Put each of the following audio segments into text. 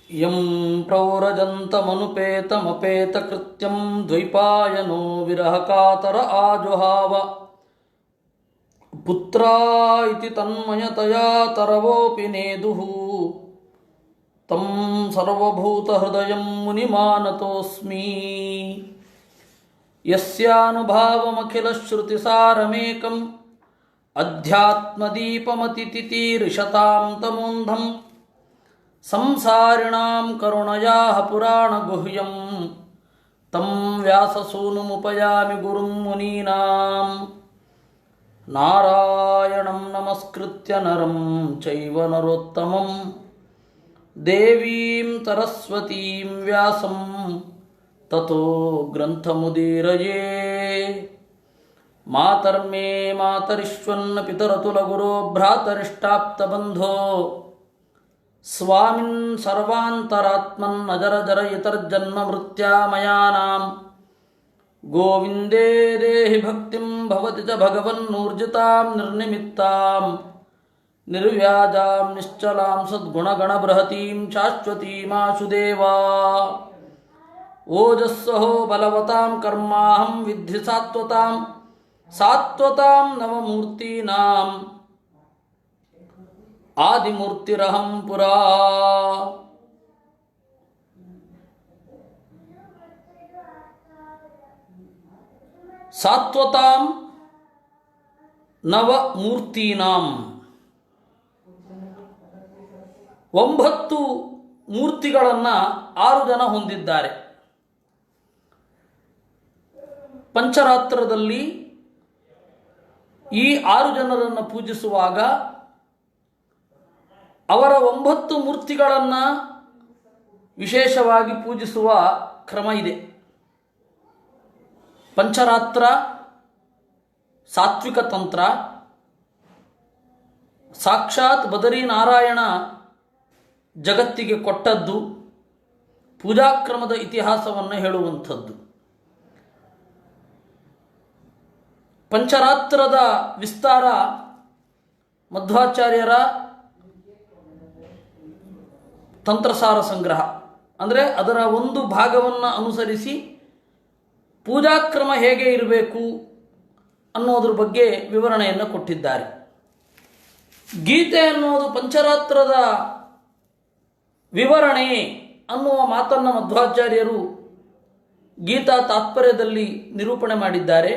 M ಪ್ರೌರಜಂತಮನುಪೇತಮಪೇತಕೃತ್ಯಂ ದ್ವೈಪಾಯನೋ ವಿರಹಕಾತರ ಆಜುಹಾವ ಪುತ್ರಾ ಇತಿ ತನ್ಮಯತಯಾ ತರವೋಪಿ ನೇದುಃ ತಂ ಸರ್ವಭೂತಹೃದಯಂ ಮುನಿಮಾನತೋಸ್ಮಿ. ಯಸ್ಯಾನುಭಾವಮಖಿಲಶ್ರುತಿಸಾರಮೇಕಂ ಅಧ್ಯಾತ್ಮದೀಪಮತಿತಿತೀರ್ಷತಾಂ ತಮೋಂಧಂ ಸಂಸಾರಿಣಾಂ ಕರುಣಯಾಃ ಪುರಾಣಗುಹ್ಯಂ ತಂ ವ್ಯಾಸಸೂನುಮುಪಯಾಮಿ ಗುರುಂ ಮುನೀನಾಂ. ನಾರಾಯಣಂ ನಮಸ್ಕೃತ್ಯ ನರಂ ಚೈವ ನರೋತ್ತಮಂ ದೇವೀಂ ಸರಸ್ವತೀಂ ವ್ಯಾಸಂ ತತೋ ಗ್ರಂಥಮುದೀರಯೇ. ಮಾತರ್ಮೇ ಮಾತರಿಶ್ವನ್ನ ಪಿತರತುಲಗುರೋ ಭ್ರಾತರಿಷ್ಟಾಪ್ತಬಂಧೋ ಸ್ವಾಮಿನ್ ಸರ್ವಾಂತರಾತ್ಮನ್ ಅಜರಜರ ಇತರ್ಜನ್ಮ ಮೃತ್ಯಾಮಯಾನಾಂ. ಗೋವಿಂದೇ ದೇಹಿ ಭಕ್ತಿಂ ಭವತಿ ಚ ಭಗವನ್ನೂರ್ಜಿತಾಂ ನಿರ್ನಿಮಿತ್ತಾಂ ನಿರ್ವ್ಯಾಜಾಂ ನಿಶ್ಚಲಾಂ ಸದ್ಗುಣಗಣಬೃಹತೀಂ ಶಾಶ್ವತೀಮಾಶುದೇವಾ. ಓಜಸ್ಸಹೋ ಬಲವತಾಂ ಕರ್ಮಾಹಂ ವಿದ್ಧಿ ಸಾತ್ವತಾಂ ಸಾತ್ವತಾಂ ನವಮೂರ್ತೀನಾಂ ಆದಿಮೂರ್ತಿರಹಂ ಪುರಾ. ಸಾತ್ವತಾಂ ನವಮೂರ್ತೀನಾಂ 9 ಮೂರ್ತಿಗಳನ್ನು 6 ಜನ ಹೊಂದಿದ್ದಾರೆ. ಪಂಚರಾತ್ರದಲ್ಲಿ ಈ 6 ಜನರನ್ನು ಪೂಜಿಸುವಾಗ ಅವರ 9 ಮೂರ್ತಿಗಳನ್ನು ವಿಶೇಷವಾಗಿ ಪೂಜಿಸುವ ಕ್ರಮ ಇದೆ. ಪಂಚರಾತ್ರ ಸಾತ್ವಿಕ ತಂತ್ರ, ಸಾಕ್ಷಾತ್ ಬದರಿನಾರಾಯಣ ಜಗತ್ತಿಗೆ ಕೊಟ್ಟದ್ದು, ಪೂಜಾಕ್ರಮದ ಇತಿಹಾಸವನ್ನು ಹೇಳುವಂಥದ್ದು. ಪಂಚರಾತ್ರದ ವಿಸ್ತಾರ ಮಧ್ವಾಚಾರ್ಯರ ತಂತ್ರಸಾರ ಸಂಗ್ರಹ, ಅಂದರೆ ಅದರ ಒಂದು ಭಾಗವನ್ನು ಅನುಸರಿಸಿ ಪೂಜಾಕ್ರಮ ಹೇಗೆ ಇರಬೇಕು ಅನ್ನೋದ್ರ ಬಗ್ಗೆ ವಿವರಣೆಯನ್ನು ಕೊಟ್ಟಿದ್ದಾರೆ. ಗೀತೆ ಅನ್ನೋದು ಪಂಚರಾತ್ರದ ವಿವರಣೆ ಅನ್ನುವ ಮಾತನ್ನು ಮಧ್ವಾಚಾರ್ಯರು ಗೀತಾ ತಾತ್ಪರ್ಯದಲ್ಲಿ ನಿರೂಪಣೆ ಮಾಡಿದ್ದಾರೆ.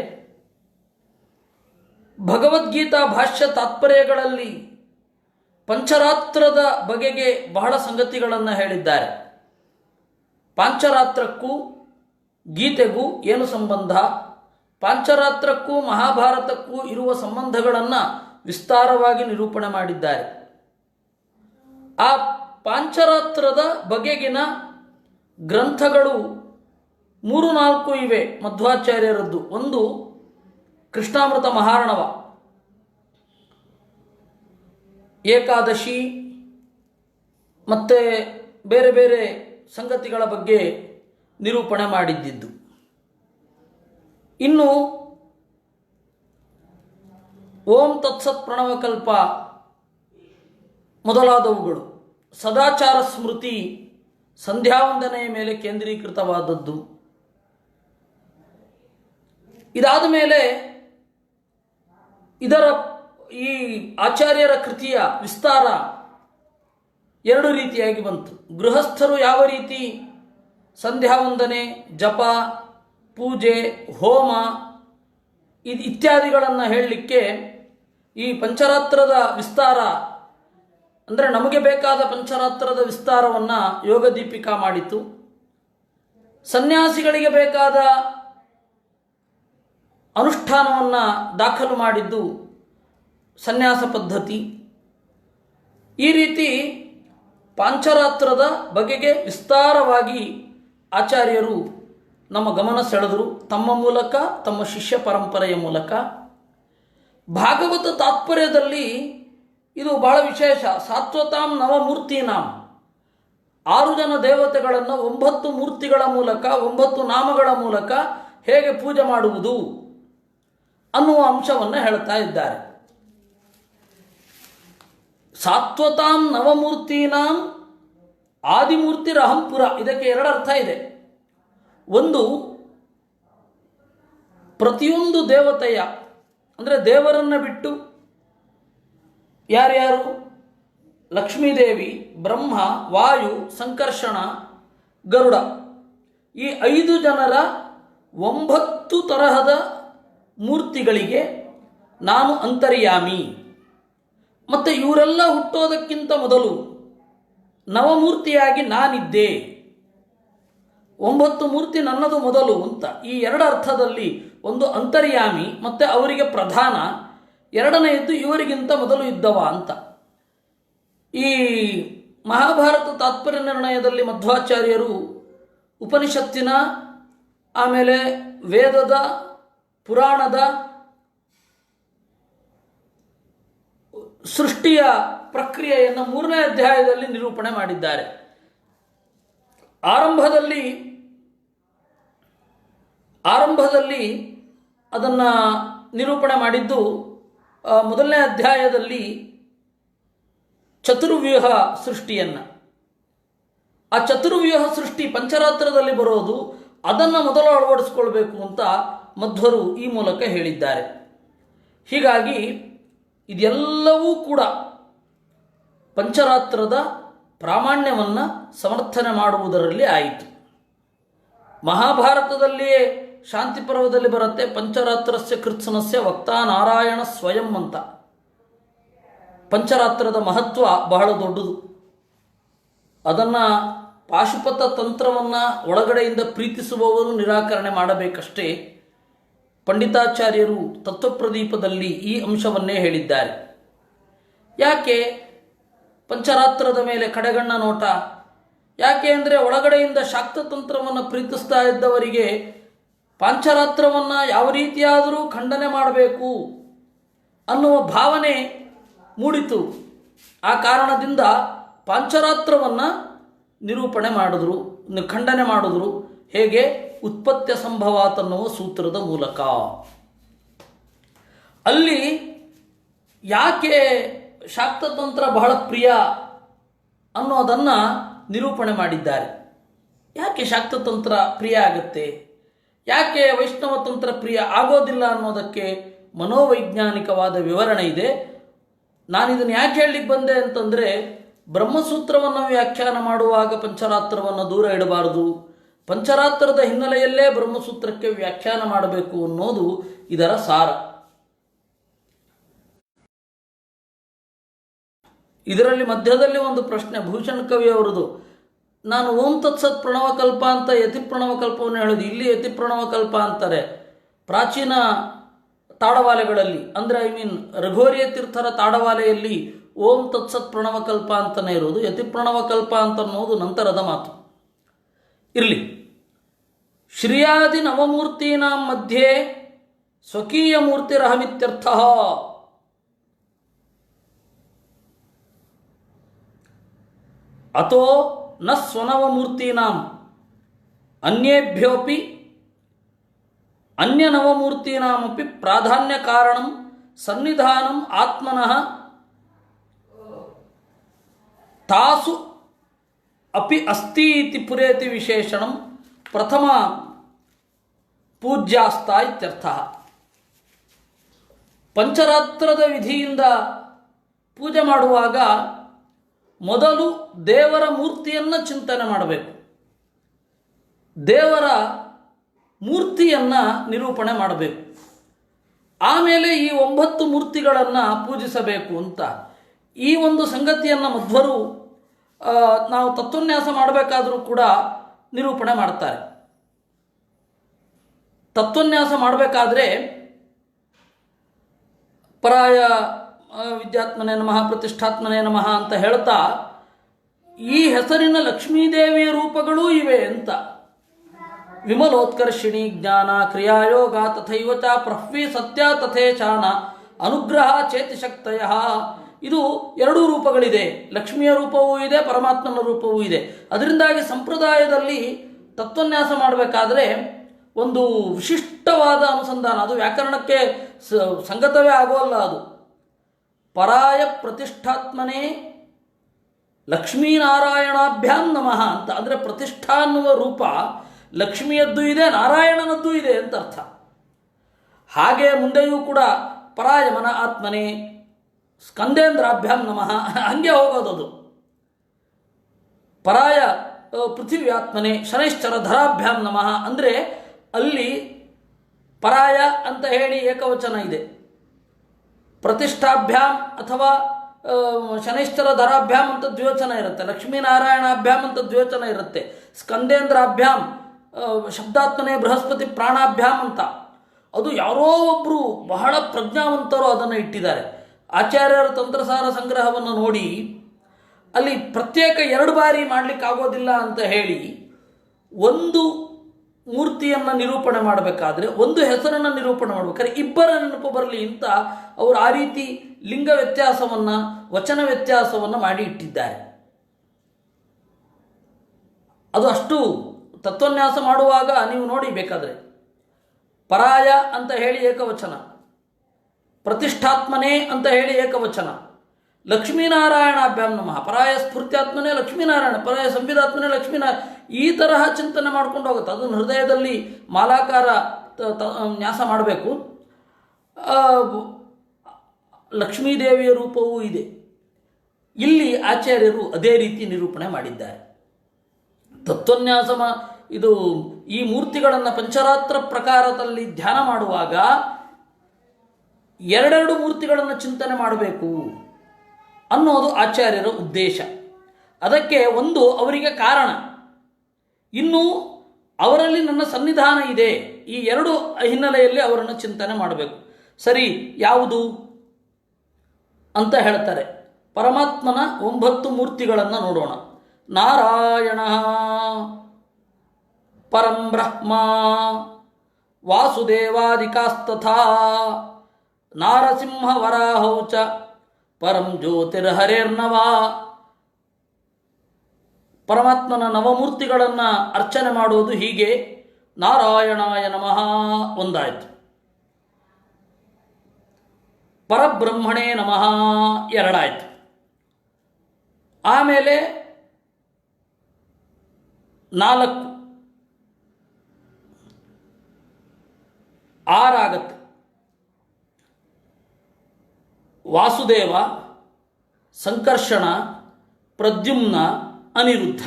ಭಗವದ್ಗೀತಾ ಭಾಷ್ಯ ತಾತ್ಪರ್ಯಗಳಲ್ಲಿ ಪಂಚರಾತ್ರದ ಬಗೆಗೆ ಬಹಳ ಸಂಗತಿಗಳನ್ನು ಹೇಳಿದ್ದಾರೆ. ಪಾಂಚರಾತ್ರಕ್ಕೂ ಗೀತೆಗೂ ಏನು ಸಂಬಂಧ, ಪಾಂಚರಾತ್ರಕ್ಕೂ ಮಹಾಭಾರತಕ್ಕೂ ಇರುವ ಸಂಬಂಧಗಳನ್ನು ವಿಸ್ತಾರವಾಗಿ ನಿರೂಪಣೆ ಮಾಡಿದ್ದಾರೆ. ಆ ಪಾಂಚರಾತ್ರದ ಬಗೆಗಿನ ಗ್ರಂಥಗಳು 3-4 ಇವೆ ಮಧ್ವಾಚಾರ್ಯರದ್ದು. ಒಂದು ಕೃಷ್ಣಾಮೃತ ಮಹಾರ್ಣವ, ಏಕಾದಶಿ ಮತ್ತು ಬೇರೆ ಬೇರೆ ಸಂಗತಿಗಳ ಬಗ್ಗೆ ನಿರೂಪಣೆ ಮಾಡಿದ್ದಿದ್ದು. ಇನ್ನು ಓಂ ತತ್ಸತ್ ಪ್ರಣವಕಲ್ಪ ಮೊದಲಾದವುಗಳು ಸದಾಚಾರ ಸ್ಮೃತಿ ಸಂಧ್ಯಾವಂದನೆಯ ಮೇಲೆ ಕೇಂದ್ರೀಕೃತವಾದದ್ದು. ಇದಾದ ಮೇಲೆ ಇದರ ಈ ಆಚಾರ್ಯರ ಕೃತಿಯ ವಿಸ್ತಾರ 2 ರೀತಿಯಾಗಿ ಬಂತು. ಗೃಹಸ್ಥರು ಯಾವ ರೀತಿ ಸಂಧ್ಯಾವಂದನೆ, ಜಪ, ಪೂಜೆ, ಹೋಮ ಇತ್ಯಾದಿಗಳನ್ನು ಹೇಳಲಿಕ್ಕೆ ಈ ಪಂಚರಾತ್ರದ ವಿಸ್ತಾರ, ಅಂದರೆ ನಮಗೆ ಬೇಕಾದ ಪಂಚರಾತ್ರದ ವಿಸ್ತಾರವನ್ನು ಯೋಗದೀಪಿಕಾ ಮಾಡಿತು. ಸನ್ಯಾಸಿಗಳಿಗೆ ಬೇಕಾದ ಅನುಷ್ಠಾನವನ್ನು ದಾಖಲು ಮಾಡಿದ್ದು ಸನ್ಯಾಸ ಪದ್ಧತಿ. ಈ ರೀತಿ ಪಾಂಚರಾತ್ರದ ಬಗೆಗೆ ವಿಸ್ತಾರವಾಗಿ ಆಚಾರ್ಯರು ನಮ್ಮ ಗಮನ ಸೆಳೆದರು ತಮ್ಮ ಮೂಲಕ, ತಮ್ಮ ಶಿಷ್ಯ ಪರಂಪರೆಯ ಮೂಲಕ. ಭಾಗವತ ತಾತ್ಪರ್ಯದಲ್ಲಿ ಇದು ಬಹಳ ವಿಶೇಷ. ಸಾತ್ವತಾಂ ನವಮೂರ್ತೀನಾಂ, 6 ಜನ ದೇವತೆಗಳನ್ನು 9 ಮೂರ್ತಿಗಳ ಮೂಲಕ, 9 ನಾಮಗಳ ಮೂಲಕ ಹೇಗೆ ಪೂಜೆ ಮಾಡುವುದು ಅನ್ನುವ ಅಂಶವನ್ನು ಹೇಳ್ತಾ ಇದ್ದಾರೆ. ಸಾತ್ವತಾಂ ನವಮೂರ್ತೀನಾಂ ಆದಿಮೂರ್ತಿರಹಂಪುರ, ಇದಕ್ಕೆ ಎರಡು ಅರ್ಥ ಇದೆ. ಒಂದು, ಪ್ರತಿಯೊಂದು ದೇವತೆಯ ಅಂದರೆ ದೇವರನ್ನು ಬಿಟ್ಟು ಯಾರ್ಯಾರು ಲಕ್ಷ್ಮೀದೇವಿ, ಬ್ರಹ್ಮ, ವಾಯು, ಸಂಕರ್ಷಣ, ಗರುಡ, ಈ 5 ಜನರ 9 ತರಹದ ಮೂರ್ತಿಗಳಿಗೆ ನಾನು ಅಂತರ್ಯಾಮಿ. ಮತ್ತು ಇವರೆಲ್ಲ ಹುಟ್ಟೋದಕ್ಕಿಂತ ಮೊದಲು ನವಮೂರ್ತಿಯಾಗಿ ನಾನಿದ್ದೆ. 9 ಮೂರ್ತಿ ನನ್ನದು ಮೊದಲು ಅಂತ ಈ ಎರಡು ಅರ್ಥದಲ್ಲಿ, ಒಂದು ಅಂತರ್ಯಾಮಿ ಮತ್ತು ಅವರಿಗೆ ಪ್ರಧಾನ, ಎರಡನೆಯದ್ದು ಇವರಿಗಿಂತ ಮೊದಲು ಇದ್ದವ ಅಂತ. ಈ ಮಹಾಭಾರತ ತಾತ್ಪರ್ಯ ನಿರ್ಣಯದಲ್ಲಿ ಮಧ್ವಾಚಾರ್ಯರು ಉಪನಿಷತ್ತಿನ, ಆಮೇಲೆ ವೇದದ, ಪುರಾಣದ ಸೃಷ್ಟಿಯ ಪ್ರಕ್ರಿಯೆಯನ್ನು 3ನೇ ಅಧ್ಯಾಯದಲ್ಲಿ ನಿರೂಪಣೆ ಮಾಡಿದ್ದಾರೆ. ಆರಂಭದಲ್ಲಿ ಅದನ್ನು ನಿರೂಪಣೆ ಮಾಡಿದ್ದು ಮೊದಲನೇ ಅಧ್ಯಾಯದಲ್ಲಿ ಚತುರ್ವ್ಯೂಹ ಸೃಷ್ಟಿಯನ್ನು. ಆ ಚತುರ್ವ್ಯೂಹ ಸೃಷ್ಟಿ ಪಂಚರಾತ್ರದಲ್ಲಿ ಬರೋದು, ಅದನ್ನು ಮೊದಲು ಅಳವಡಿಸ್ಕೊಳ್ಬೇಕು ಅಂತ ಮಧ್ವರು ಈ ಮೂಲಕ ಹೇಳಿದ್ದಾರೆ. ಹೀಗಾಗಿ ಇದೆಲ್ಲವೂ ಕೂಡ ಪಂಚರಾತ್ರದ ಪ್ರಾಮಾಣ್ಯವನ್ನು ಸಮರ್ಥನೆ ಮಾಡುವುದರಲ್ಲಿ ಆಯಿತು. ಮಹಾಭಾರತದಲ್ಲಿಯೇ ಶಾಂತಿ ಪರ್ವದಲ್ಲಿ ಬರುತ್ತೆ, ಪಂಚರಾತ್ರಸ್ಯ ಕೃತ್ಸನಸ್ಯ ವಕ್ತಾ ನಾರಾಯಣ ಸ್ವಯಂ ಅಂತ. ಪಂಚರಾತ್ರದ ಮಹತ್ವ ಬಹಳ ದೊಡ್ಡದು. ಅದನ್ನು ಪಾಶುಪತ ತಂತ್ರವನ್ನು ಒಳಗಡೆಯಿಂದ ಪ್ರೀತಿಸುವವರು ನಿರಾಕರಣೆ ಮಾಡಬೇಕಷ್ಟೇ. ಪಂಡಿತಾಚಾರ್ಯರು ತತ್ವಪ್ರದೀಪದಲ್ಲಿ ಈ ಅಂಶವನ್ನೇ ಹೇಳಿದ್ದಾರೆ. ಯಾಕೆ ಪಂಚರಾತ್ರದ ಮೇಲೆ ಕಡೆಗಣ್ಣ ನೋಟ? ಯಾಕೆ ಅಂದರೆ ಒಳಗಡೆಯಿಂದ ಶಾಕ್ತತಂತ್ರವನ್ನು ಪ್ರೀತಿಸ್ತಾ ಇದ್ದವರಿಗೆ ಪಾಂಚರಾತ್ರವನ್ನು ಯಾವ ರೀತಿಯಾದರೂ ಖಂಡನೆ ಮಾಡಬೇಕು ಅನ್ನುವ ಭಾವನೆ ಮೂಡಿತು. ಆ ಕಾರಣದಿಂದ ಪಾಂಚರಾತ್ರವನ್ನು ನಿರೂಪಣೆ ಮಾಡಿದ್ರು, ಖಂಡನೆ ಮಾಡಿದ್ರು. ಹೇಗೆ? ಉತ್ಪತ್ತ್ಯ ಸಂಭವಾತ್ ಅನ್ನುವ ಸೂತ್ರದ ಮೂಲಕ. ಅಲ್ಲಿ ಯಾಕೆ ಶಾಕ್ತತಂತ್ರ ಬಹಳ ಪ್ರಿಯ ಅನ್ನೋದನ್ನು ನಿರೂಪಣೆ ಮಾಡಿದ್ದಾರೆ. ಯಾಕೆ ಶಾಕ್ತತಂತ್ರ ಪ್ರಿಯ ಆಗುತ್ತೆ, ಯಾಕೆ ವೈಷ್ಣವ ತಂತ್ರ ಪ್ರಿಯ ಆಗೋದಿಲ್ಲ ಅನ್ನೋದಕ್ಕೆ ಮನೋವೈಜ್ಞಾನಿಕವಾದ ವಿವರಣೆ ಇದೆ. ನಾನಿದನ್ನು ಯಾಕೆ ಹೇಳಲಿಕ್ಕೆ ಬಂದೆ ಅಂತಂದರೆ, ಬ್ರಹ್ಮಸೂತ್ರವನ್ನು ವ್ಯಾಖ್ಯಾನ ಮಾಡುವಾಗ ಪಂಚರಾತ್ರವನ್ನು ದೂರ ಇಡಬಾರದು, ಪಂಚರಾತ್ರದ ಹಿನ್ನೆಲೆಯಲ್ಲೇ ಬ್ರಹ್ಮಸೂತ್ರಕ್ಕೆ ವ್ಯಾಖ್ಯಾನ ಮಾಡಬೇಕು ಅನ್ನೋದು ಇದರ ಸಾರ. ಇದರಲ್ಲಿ ಮಧ್ಯದಲ್ಲಿ ಒಂದು ಪ್ರಶ್ನೆ ಭೂಷಣ್ ಕವಿ ಅವರದು. ನಾನು ಓಂ ತತ್ಸತ್ ಪ್ರಣವಕಲ್ಪ ಅಂತ ಯತಿ ಪ್ರಣವಕಲ್ಪವನ್ನು ಹೇಳೋದು, ಇಲ್ಲಿ ಯತಿ ಪ್ರಣವಕಲ್ಪ ಅಂತಾರೆ. ಪ್ರಾಚೀನ ತಾಡವಾಲೆಗಳಲ್ಲಿ ಅಂದರೆ ರಘೋರಿಯ ತೀರ್ಥರ ತಾಡವಾಲೆಯಲ್ಲಿ ಓಂ ತತ್ಸತ್ ಪ್ರಣವಕಲ್ಪ ಅಂತಲೇ ಇರೋದು. ಯತಿ ಪ್ರಣವಕಲ್ಪ ಅಂತ ಅನ್ನೋದು ನಂತರದ ಮಾತು. ಇರಲಿ. ಶ್ರೀಯಾದಿ ನವಮೂರ್ತೀನಾಂ ಮಧ್ಯೆ ಸ್ವಕೀಯ ಮೂರ್ತಿರಹಮಿತ್ಯರ್ಥ. ಅಥೋ ನ ಸ್ವನವಮೂರ್ತೀನಾಂ ಅನ್ಯೇಭ್ಯೋಪಿ ಅನ್ಯನವಮೂರ್ತೀನಾಮಪಿ ಪ್ರಾಧಾನ್ಯ ಕಾರಣಂ ಸನ್ನಿಧಾನಂ ಆತ್ಮನಃ ತಾಸು ಅಪಿ ಅಸ್ತಿ ಇತಿ ಪುರೇತಿ ವಿಶೇಷಣಂ ಪ್ರಥಮ ಪೂಜ್ಯಾಸ್ತ ಇತ್ಯರ್ಥ. ಪಂಚರಾತ್ರದ ವಿಧಿಯಿಂದ ಪೂಜೆ ಮಾಡುವಾಗ ಮೊದಲು ದೇವರ ಮೂರ್ತಿಯನ್ನು ಚಿಂತನೆ ಮಾಡಬೇಕು, ದೇವರ ಮೂರ್ತಿಯನ್ನು ನಿರೂಪಣೆ ಮಾಡಬೇಕು, ಆಮೇಲೆ ಈ 9 ಮೂರ್ತಿಗಳನ್ನು ಪೂಜಿಸಬೇಕು ಅಂತ ಈ ಒಂದು ಸಂಗತಿಯನ್ನು ಮಧ್ವರು ನಾವು ತತ್ವನ್ಯಾಸ ಮಾಡಬೇಕಾದರೂ ಕೂಡ ನಿರೂಪಣೆ ಮಾಡ್ತಾರೆ. ತತ್ವನ್ಯಾಸ ಮಾಡಬೇಕಾದ್ರೆ ಪರಾಯ ವಿದ್ಯಾತ್ಮನೇ ನಮಃ ಪ್ರತಿಷ್ಠಾತ್ಮನೇ ನಮಃ ಅಂತ ಹೇಳ್ತಾ ಈ ಹೆಸರಿನ ಲಕ್ಷ್ಮೀದೇವಿಯ ರೂಪಗಳೂ ಇವೆ ಅಂತ. ವಿಮಲೋತ್ಕರ್ಷಿಣಿ ಜ್ಞಾನ ಕ್ರಿಯಾಯೋಗ ತಥೈವ ಚ ಪ್ರಹ್ವಿ ಸತ್ಯ ತಥೇಚಾನ ಅನುಗ್ರಹ ಚೇತಿಶಕ್ತಯ. ಇದು 2 ರೂಪಗಳಿದೆ, ಲಕ್ಷ್ಮಿಯ ರೂಪವೂ ಇದೆ, ಪರಮಾತ್ಮನ ರೂಪವೂ ಇದೆ. ಅದರಿಂದಾಗಿ ಸಂಪ್ರದಾಯದಲ್ಲಿ ತತ್ವನ್ಯಾಸ ಮಾಡಬೇಕಾದ್ರೆ ಒಂದು ವಿಶಿಷ್ಟವಾದ ಅನುಸಂಧಾನ, ಅದು ವ್ಯಾಕರಣಕ್ಕೆ ಸಂಗತವೇ ಆಗೋಲ್ಲ. ಅದು ಪರಾಯ ಪ್ರತಿಷ್ಠಾತ್ಮನೇ ಲಕ್ಷ್ಮೀನಾರಾಯಣಾಭ್ಯಾಂ ನಮಃ ಅಂತ. ಅಂದರೆ ಪ್ರತಿಷ್ಠಾ ಅನ್ನುವ ರೂಪ ಲಕ್ಷ್ಮಿಯದ್ದು ಇದೆ, ನಾರಾಯಣನದ್ದು ಇದೆ ಅಂತ ಅರ್ಥ. ಹಾಗೆ ಮುಂದೆಯೂ ಕೂಡ ಪರಾಯಮನ ಆತ್ಮನೇ ಸ್ಕಂದೇಂದ್ರಾಭ್ಯಾಂ ನಮಃ, ಹಂಗೆ ಹೋಗೋದದು. ಪರಾಯ ಪೃಥಿವ್ಯಾತ್ಮನೆ ಶನೈಶ್ಚರ ಧರಾಭ್ಯಾಂ ನಮಃ ಅಂದರೆ ಅಲ್ಲಿ ಪರಾಯ ಅಂತ ಹೇಳಿ ಏಕವಚನ ಇದೆ, ಪ್ರತಿಷ್ಠಾಭ್ಯಾಂ ಅಥವಾ ಶನೈಶ್ಚರ ಧರಾಭ್ಯಾಂ ಅಂತ ದ್ವಿವಚನ ಇರುತ್ತೆ, ಲಕ್ಷ್ಮೀನಾರಾಯಣಾಭ್ಯಾಂ ಅಂತ ದ್ವಿವಚನ ಇರುತ್ತೆ, ಸ್ಕಂದೇಂದ್ರಾಭ್ಯಾಂ ಶಬ್ದಾತ್ಮನೆ ಬೃಹಸ್ಪತಿ ಪ್ರಾಣಾಭ್ಯಾಂ ಅಂತ. ಅದು ಯಾರೋ ಒಬ್ಬರು ಬಹಳ ಪ್ರಜ್ಞಾವಂತರು ಅದನ್ನು ಇಟ್ಟಿದ್ದಾರೆ. ಆಚಾರ್ಯರ ತಂತ್ರಸಾರ ಸಂಗ್ರಹವನ್ನು ನೋಡಿ ಅಲ್ಲಿ ಪ್ರತ್ಯೇಕ 2 ಬಾರಿ ಮಾಡಲಿಕ್ಕಾಗೋದಿಲ್ಲ ಅಂತ ಹೇಳಿ ಒಂದು ಮೂರ್ತಿಯನ್ನು ನಿರೂಪಣೆ ಮಾಡಬೇಕಾದ್ರೆ ಒಂದು ಹೆಸರನ್ನು ನಿರೂಪಣೆ ಮಾಡಬೇಕಾದ್ರೆ ಇಬ್ಬರ ನೆನಪು ಬರಲಿ ಅಂತ ಅವರು ಆ ರೀತಿ ಲಿಂಗ ವ್ಯತ್ಯಾಸವನ್ನು ವಚನ ವ್ಯತ್ಯಾಸವನ್ನು ಮಾಡಿ ಇಟ್ಟಿದ್ದಾರೆ. ಅದು ಅಷ್ಟು ತತ್ವನ್ಯಾಸ ಮಾಡುವಾಗ ನೀವು ನೋಡಿ ಬೇಕಾದರೆ ಪರಾಯ ಅಂತ ಹೇಳಿ ಏಕವಚನ, ಪ್ರತಿಷ್ಠಾತ್ಮನೇ ಅಂತ ಹೇಳಿ ಏಕವಚನ, ಲಕ್ಷ್ಮೀನಾರಾಯಣಾಭ್ಯಾಂ ನಮಃ, ಪರಾಯ ಸ್ಫೂರ್ತ್ಯಾತ್ಮನೇ ಲಕ್ಷ್ಮೀನಾರಾಯಣ, ಪರಾಯ ಸಂವಿಧಾತ್ಮನೇ ಲಕ್ಷ್ಮೀನಾರಾಯಣ, ಈ ತರಹ ಚಿಂತನೆ ಮಾಡ್ಕೊಂಡು ಹೋಗುತ್ತೆ. ಅದನ್ನು ಹೃದಯದಲ್ಲಿ ಮಾಲಾಕಾರ ನ್ಯಾಸ ಮಾಡಬೇಕು. ಲಕ್ಷ್ಮೀದೇವಿಯ ರೂಪವೂ ಇದೆ. ಇಲ್ಲಿ ಆಚಾರ್ಯರು ಅದೇ ರೀತಿ ನಿರೂಪಣೆ ಮಾಡಿದ್ದಾರೆ. ತತ್ವನ್ಯಾಸ ಇದು ಈ ಮೂರ್ತಿಗಳನ್ನು ಪಂಚರಾತ್ರ ಪ್ರಕಾರದಲ್ಲಿ ಧ್ಯಾನ ಮಾಡುವಾಗ 2 ಮೂರ್ತಿಗಳನ್ನು ಚಿಂತನೆ ಮಾಡಬೇಕು ಅನ್ನೋದು ಆಚಾರ್ಯರ ಉದ್ದೇಶ. ಅದಕ್ಕೆ ಒಂದು ಅವರಿಗೆ ಕಾರಣ, ಇನ್ನು ಅವರಲ್ಲಿ ನನ್ನ ಸನ್ನಿಧಾನ ಇದೆ, ಈ 2 ಹಿನ್ನೆಲೆಯಲ್ಲಿ ಅವರನ್ನು ಚಿಂತನೆ ಮಾಡಬೇಕು. ಸರಿ, ಯಾವುದು ಅಂತ ಹೇಳ್ತಾರೆ. ಪರಮಾತ್ಮನ 9 ಮೂರ್ತಿಗಳನ್ನು ನೋಡೋಣ. ನಾರಾಯಣ ಪರಂ ಬ್ರಹ್ಮ ವಾಸುದೇವಾದಿಕಾಸ್ತಥಾ ನಾರಸಿಂಹ ವರಾಹೌ ಚ ಪರಂ ಜ್ಯೋತಿರ್ಹರೇರ್ನವ. ಪರಮಾತ್ಮನ ನವಮೂರ್ತಿಗಳನ್ನು ಅರ್ಚನೆ ಮಾಡುವುದು ಹೀಗೆ. ನಾರಾಯಣಾಯ ನಮಃ ಒಂದಾಯಿತು, ಪರಬ್ರಹ್ಮಣೇ ನಮಃ 2 ಆಯಿತು. ಆಮೇಲೆ 4 6 ಆಗತ್ತೆ. ವಾಸುದೇವ, ಸಂಕರ್ಷಣ, ಪ್ರದ್ಯುಮ್ನ, ಅನಿರುದ್ಧ.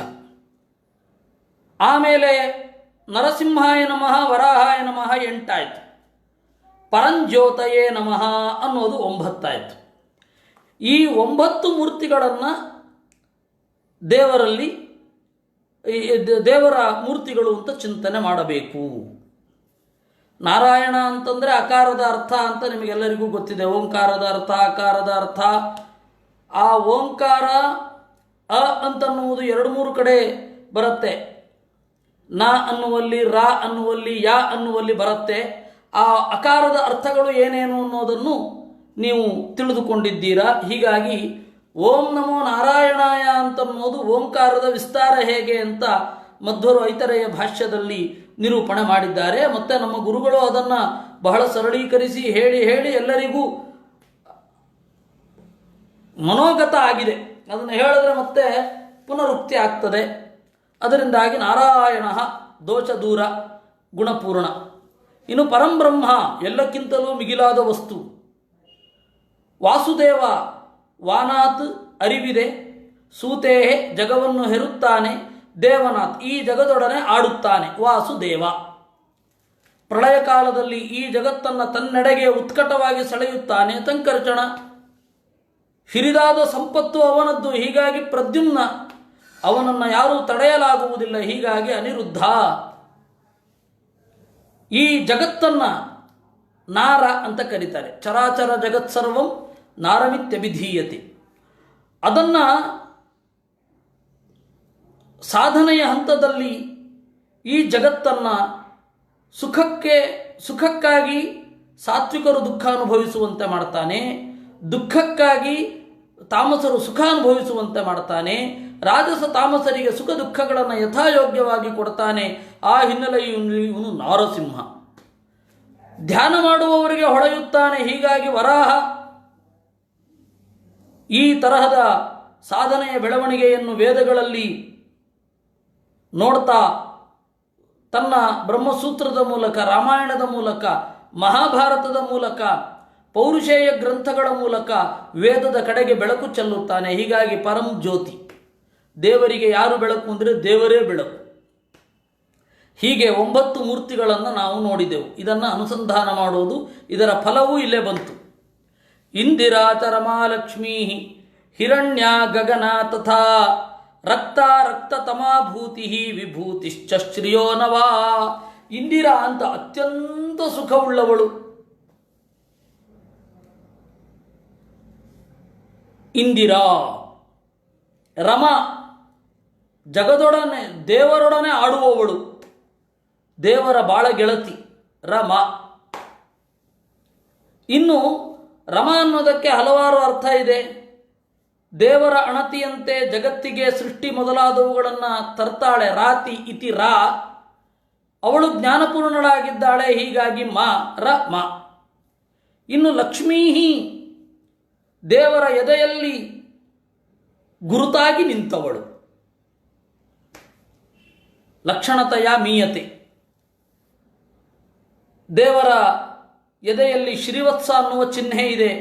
ಆಮೇಲೆ ನರಸಿಂಹಾಯ ನಮಃ ವರಾಹಾಯ ನಮಃ 8 ಆಯಿತು. ಪರಂಜ್ಯೋತಯೇ ನಮಃ ಅನ್ನೋದು 9 ಆಯಿತು. ಈ 9 ಮೂರ್ತಿಗಳನ್ನು ದೇವರಲ್ಲಿ ದೇವರ ಮೂರ್ತಿಗಳು ಅಂತ ಚಿಂತನೆ ಮಾಡಬೇಕು. ನಾರಾಯಣ ಅಂತಂದರೆ ಅಕಾರದ ಅರ್ಥ ಅಂತ ನಿಮಗೆಲ್ಲರಿಗೂ ಗೊತ್ತಿದೆ. ಓಂಕಾರದ ಅರ್ಥ, ಅಕಾರದ ಅರ್ಥ. ಆ ಓಂಕಾರ ಅ ಅಂತನ್ನುವುದು 2-3 ಕಡೆ ಬರುತ್ತೆ. ನ ಅನ್ನುವಲ್ಲಿ, ರಾ ಅನ್ನುವಲ್ಲಿ, ಯಾ ಅನ್ನುವಲ್ಲಿ ಬರುತ್ತೆ. ಆ ಅಕಾರದ ಅರ್ಥಗಳು ಏನೇನು ಅನ್ನೋದನ್ನು ನೀವು ತಿಳಿದುಕೊಂಡಿದ್ದೀರಾ. ಹೀಗಾಗಿ ಓಂ ನಮೋ ನಾರಾಯಣಾಯ ಅಂತನ್ನೋದು ಓಂಕಾರದ ವಿಸ್ತಾರ ಹೇಗೆ ಅಂತ ಮಧ್ವರು ಐತರೇಯ ಭಾಷ್ಯದಲ್ಲಿ ನಿರೂಪಣೆ ಮಾಡಿದ್ದಾರೆ. ಮತ್ತು ನಮ್ಮ ಗುರುಗಳು ಅದನ್ನು ಬಹಳ ಸರಳೀಕರಿಸಿ ಹೇಳಿ ಎಲ್ಲರಿಗೂ ಮನೋಗತ ಆಗಿದೆ. ಅದನ್ನು ಹೇಳಿದ್ರೆ ಮತ್ತೆ ಪುನರುಕ್ತಿ ಆಗ್ತದೆ. ಅದರಿಂದಾಗಿ ನಾರಾಯಣ ದೋಷ ದೂರ, ಗುಣಪೂರ್ಣ. ಇನ್ನು ಪರಂಬ್ರಹ್ಮ ಎಲ್ಲಕ್ಕಿಂತಲೂ ಮಿಗಿಲಾದ ವಸ್ತು. ವಾಸುದೇವ ವಾನಾತ್ ಅರಿವಿದೆ, ಸೂತೇ ಜಗವನ್ನು ಹೆರುತ್ತಾನೆ, ದೇವನಾಥ್ ಈ ಜಗದೊಡನೆ ಆಡುತ್ತಾನೆ. ವಾಸುದೇವ ಪ್ರಳಯ ಕಾಲದಲ್ಲಿ ಈ ಜಗತ್ತನ್ನು ತನ್ನೆಡೆಗೆ ಉತ್ಕಟವಾಗಿ ಸೆಳೆಯುತ್ತಾನೆ. ಸಂಕರ್ಷಣ ಹಿರಿದಾದ ಸಂಪತ್ತು ಅವನದ್ದು, ಹೀಗಾಗಿ ಪ್ರದ್ಯುಮ್ನ ಅವನನ್ನು ಯಾರೂ ತಡೆಯಲಾಗುವುದಿಲ್ಲ, ಹೀಗಾಗಿ ಅನಿರುದ್ಧ. ಈ ಜಗತ್ತನ್ನು ನಾರ ಅಂತ ಕರೀತಾರೆ. ಚರಾಚರ ಜಗತ್ಸರ್ವಂ ನಾರಮಿತ್ಯಭಿಧೀಯತೆ. ಅದನ್ನು ಸಾಧನೆಯ ಹಂತದಲ್ಲಿ ಈ ಜಗತ್ತನ್ನು ಸುಖಕ್ಕಾಗಿ ಸಾತ್ವಿಕರು ದುಃಖ ಅನುಭವಿಸುವಂತೆ ಮಾಡ್ತಾನೆ, ದುಃಖಕ್ಕಾಗಿ ತಾಮಸರು ಸುಖ ಅನುಭವಿಸುವಂತೆ ಮಾಡ್ತಾನೆ, ರಾಜಸ ತಾಮಸರಿಗೆ ಸುಖ ದುಃಖಗಳನ್ನು ಯಥಾಯೋಗ್ಯವಾಗಿ ಕೊಡ್ತಾನೆ. ಆ ಹಿನ್ನೆಲೆಯಲ್ಲಿ ಇವನು ನಾರಸಿಂಹ. ಧ್ಯಾನ ಮಾಡುವವರಿಗೆ ಹೊಳೆಯುತ್ತಾನೆ, ಹೀಗಾಗಿ ವರಾಹ. ಈ ತರಹದ ಸಾಧನೆಯ ಬೆಳವಣಿಗೆಯನ್ನು ವೇದಗಳಲ್ಲಿ ನೋಡ್ತಾ ತನ್ನ ಬ್ರಹ್ಮಸೂತ್ರದ ಮೂಲಕ, ರಾಮಾಯಣದ ಮೂಲಕ, ಮಹಾಭಾರತದ ಮೂಲಕ, ಪೌರುಷೇಯ ಗ್ರಂಥಗಳ ಮೂಲಕ ವೇದದ ಕಡೆಗೆ ಬೆಳಕು ಚೆಲ್ಲುತ್ತಾನೆ. ಹೀಗಾಗಿ ಪರಂ ಜ್ಯೋತಿ, ದೇವರಿಗೆ ಯಾರು ಬೆಳಕು ಅಂದರೆ ದೇವರೇ ಬೆಳಕು. ಹೀಗೆ 9 ಮೂರ್ತಿಗಳನ್ನು ನಾವು ನೋಡಿದೆವು. ಇದನ್ನು ಅನುಸಂಧಾನ ಮಾಡುವುದು, ಇದರ ಫಲವೂ ಇಲ್ಲೇ ಬಂತು. ಇಂದಿರಾ ಚರಮಾಲಕ್ಷ್ಮೀ ಹಿರಣ್ಯ ಗಗನ ತಥಾ ರಕ್ತ ರಕ್ತತಮಾಭೂತಿ ವಿಭೂತಿಶ್ಚ ಶ್ರಿಯೋ ನವಾ. ಇಂದಿರಾ ಅಂತ ಅತ್ಯಂತ ಸುಖವುಳ್ಳವಳು. ಇಂದಿರಾ. ರಮ ಜಗದೊಡನೆ, ದೇವರೊಡನೆ ಆಡುವವಳು, ದೇವರ ಬಾಳ ಗೆಳತಿ ರಮ. ಇನ್ನು ರಮ ಅನ್ನೋದಕ್ಕೆ ಹಲವಾರು ಅರ್ಥ ಇದೆ. ದೇವರ ಅಣತಿಯಂತೆ ಜಗತ್ತಿಗೆ ಸೃಷ್ಟಿ ಮೊದಲಾದವುಗಳನ್ನು ತರ್ತಾಳೆ. ರಾತಿ ಇತಿ ರಾ, ಅವಳು ಜ್ಞಾನಪೂರ್ಣಳಾಗಿದ್ದಾಳೆ. ಹೀಗಾಗಿ ಮ ರ ಮ. ಇನ್ನು ಲಕ್ಷ್ಮೀ, ದೇವರ ಎದೆಯಲ್ಲಿ ಗುರುತಾಗಿ ನಿಂತವಳು. ಲಕ್ಷಣತೆಯ ಮೀಯತೆ, ದೇವರ ಎದೆಯಲ್ಲಿ ಶ್ರೀವತ್ಸ ಅನ್ನುವ ಚಿಹ್ನೆ ಇದೆ,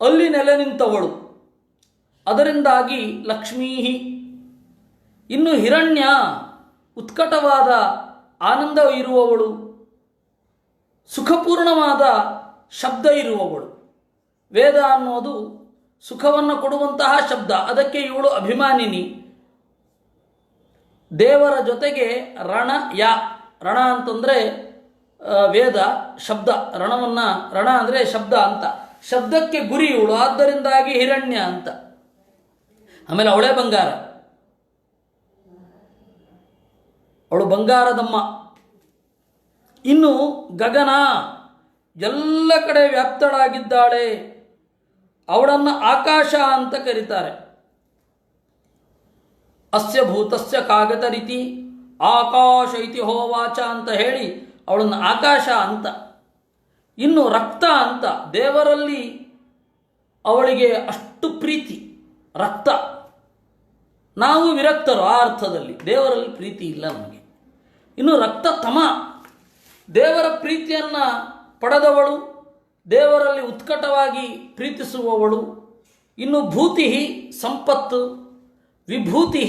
ಅಲ್ಲಿ ನೆಲೆ ನಿಂತವಳು. ಅದರಿಂದಾಗಿ ಲಕ್ಷ್ಮೀ. ಇನ್ನು ಹಿರಣ್ಯ, ಉತ್ಕಟವಾದ ಆನಂದ ಇರುವವಳು, ಸುಖಪೂರ್ಣವಾದ ಶಬ್ದ ಇರುವವಳು. ವೇದ ಅನ್ನೋದು ಸುಖವನ್ನು ಕೊಡುವಂತಹ ಶಬ್ದ, ಅದಕ್ಕೆ ಇವಳು ಅಭಿಮಾನಿನಿ. ದೇವರ ಜೊತೆಗೆ ರಣ ಯ, ರಣ ಅಂತಂದರೆ ವೇದ, ಶಬ್ದ, ರಣವನ್ನು, ರಣ ಅಂದರೆ ಶಬ್ದ ಅಂತ, ಶಬ್ದಕ್ಕೆ ಗುರಿ ಇವಳು, ಆದ್ದರಿಂದಾಗಿ ಹಿರಣ್ಯ ಅಂತ. ಆಮೇಲೆ ಅವಳೇ ಬಂಗಾರ, ಅವಳು ಬಂಗಾರದಮ್ಮ. ಇನ್ನು ಗಗನ, ಎಲ್ಲ ಕಡೆ ವ್ಯಾಪ್ತಳಾಗಿದ್ದಾಳೆ, ಅವಳನ್ನು ಆಕಾಶ ಅಂತ ಕರೀತಾರೆ. ಅಸ್ಯ ಭೂತಸ್ಯ ಕಾಗದ ರೀತಿ ಆಕಾಶ ಇತಿ ಹೋವಾಚ ಅಂತ ಹೇಳಿ ಅವಳನ್ನು ಆಕಾಶ ಅಂತ. ಇನ್ನು ರಕ್ತ ಅಂತ, ದೇವರಲ್ಲಿ ಅವಳಿಗೆ ಅಷ್ಟು ಪ್ರೀತಿ, ರಕ್ತ. ನಾವು ವಿರಕ್ತರು ಆ ಅರ್ಥದಲ್ಲಿ, ದೇವರಲ್ಲಿ ಪ್ರೀತಿ ಇಲ್ಲ ನಮಗೆ. ಇನ್ನು ರಕ್ತ ತಮ, ದೇವರ ಪ್ರೀತಿಯನ್ನು ಪಡೆದವಳು, ದೇವರಲ್ಲಿ ಉತ್ಕಟವಾಗಿ ಪ್ರೀತಿಸುವವಳು. ಇನ್ನು ಭೂತಿ ಸಂಪತ್ತು, ವಿಭೂತಿ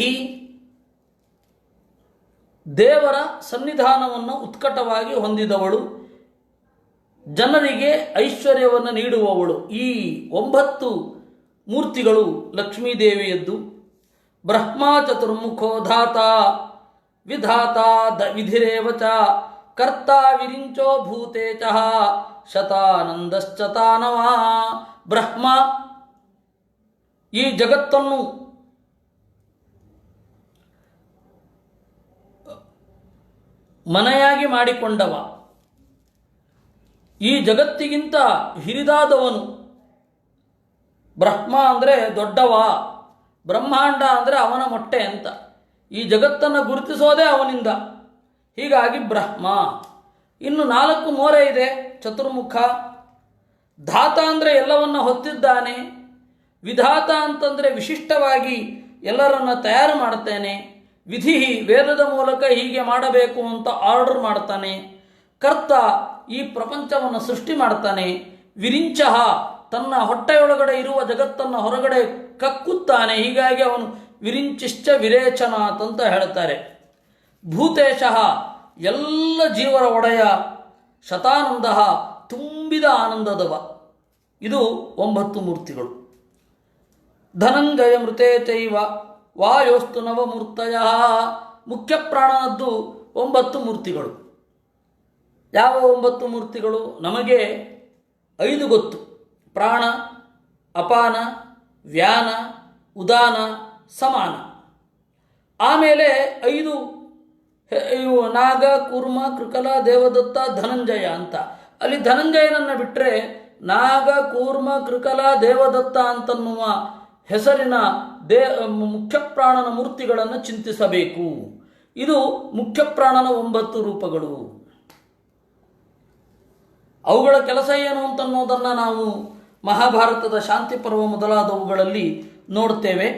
ದೇವರ ಸನ್ನಿಧಾನವನ್ನು ಉತ್ಕಟವಾಗಿ ಹೊಂದಿದವಳು, ಜನರಿಗೆ ಐಶ್ವರ್ಯವನ್ನು ನೀಡುವವಳು. ಈ 9 ಮೂರ್ತಿಗಳು ಲಕ್ಷ್ಮೀದೇವಿಯದ್ದು. ಬ್ರಹ್ಮ ಚತುರ್ಮುಖೋ ಧಾತ ವಿಧಾತ ವಿಧಿರೇವಚ ಕರ್ತ ವಿರಿಂಚೋ ಭೂತೇಚ ಶತಾನಂದಶ್ಚತಾನವ. ಬ್ರಹ್ಮ ಈ ಜಗತ್ತನ್ನು ಮನೆಯಾಗಿ ಮಾಡಿಕೊಂಡವ, ಈ ಜಗತ್ತಿಗಿಂತ ಹಿರಿದಾದವನು. ಬ್ರಹ್ಮ ಅಂದರೆ ದೊಡ್ಡವ, ಬ್ರಹ್ಮಾಂಡ ಅಂದರೆ ಅವನ ಮೊಟ್ಟೆ ಅಂತ. ಈ ಜಗತ್ತನ್ನು ಗುರುತಿಸೋದೇ ಅವನಿಂದ, ಹೀಗಾಗಿ ಬ್ರಹ್ಮ. ಇನ್ನು 4 ಮೋರೆ ಇದೆ, ಚತುರ್ಮುಖ. ಧಾತ ಅಂದರೆ ಎಲ್ಲವನ್ನ ಹೊತ್ತಿದ್ದಾನೆ, ವಿಧಾತ ಅಂತಂದರೆ ವಿಶಿಷ್ಟವಾಗಿ ಎಲ್ಲರನ್ನ ತಯಾರು ಮಾಡ್ತೇನೆ, ವಿಧಿ ವೇದದ ಮೂಲಕ ಹೀಗೆ ಮಾಡಬೇಕು ಅಂತ ಆರ್ಡರ್ ಮಾಡ್ತಾನೆ, ಕರ್ತ ಈ ಪ್ರಪಂಚವನ್ನು ಸೃಷ್ಟಿ ಮಾಡ್ತಾನೆ, ವಿರಿಂಚಃ ತನ್ನ ಹೊಟ್ಟೆಯೊಳಗಡೆ ಇರುವ ಜಗತ್ತನ್ನು ಹೊರಗಡೆ ಕಕ್ಕುತ್ತಾನೆ, ಹೀಗಾಗಿ ಅವನು ವಿರಿಂಚಿಶ್ಚ ವಿರೇಚನಾತ್ ಅಂತ ಹೇಳ್ತಾರೆ. ಭೂತೇಶಃ ಎಲ್ಲ ಜೀವರ ಒಡೆಯ, ಶತಾನಂದ ತುಂಬಿದ ಆನಂದದವ. ಇದು 9 ಮೂರ್ತಿಗಳು. ಧನಂಜಯ ಮೃತೆ ಚೈವ ವಾಯೋಸ್ತು ನವಮೂರ್ತಯ. ಮುಖ್ಯ ಪ್ರಾಣನದ್ದು 9 ಮೂರ್ತಿಗಳು. ಯಾವ 9 ಮೂರ್ತಿಗಳು? ನಮಗೆ 5 ಗೊತ್ತು: ಪ್ರಾಣ, ಅಪಾನ, ವ್ಯಾನ, ಉದಾನ, ಸಮಾನ. ಆಮೇಲೆ 5 ಇವು ನಾಗ, ಕೂರ್ಮ, ಕೃಕಲ, ದೇವದತ್ತ, ಧನಂಜಯ ಅಂತ. ಅಲ್ಲಿ ಧನಂಜಯನನ್ನು ಬಿಟ್ಟರೆ ನಾಗ, ಕೂರ್ಮ, ಕೃಕಲ, ದೇವದತ್ತ ಅಂತನ್ನುವ ಹೆಸರಿನ ಮುಖ್ಯ ಪ್ರಾಣನ ಮೂರ್ತಿಗಳನ್ನು ಚಿಂತಿಸಬೇಕು. ಇದು ಮುಖ್ಯ ಪ್ರಾಣನ 9 ರೂಪಗಳು. ಅವುಗಳ ಕೆಲಸ ಏನು ಅಂತನ್ನೋದನ್ನು ನಾವು ಮಹಾಭಾರತದ ಶಾಂತಿ ಪರ್ವ ಮೊದಲಾದವುಗಳಲ್ಲಿ ನೋಡ್ತೇವೆ.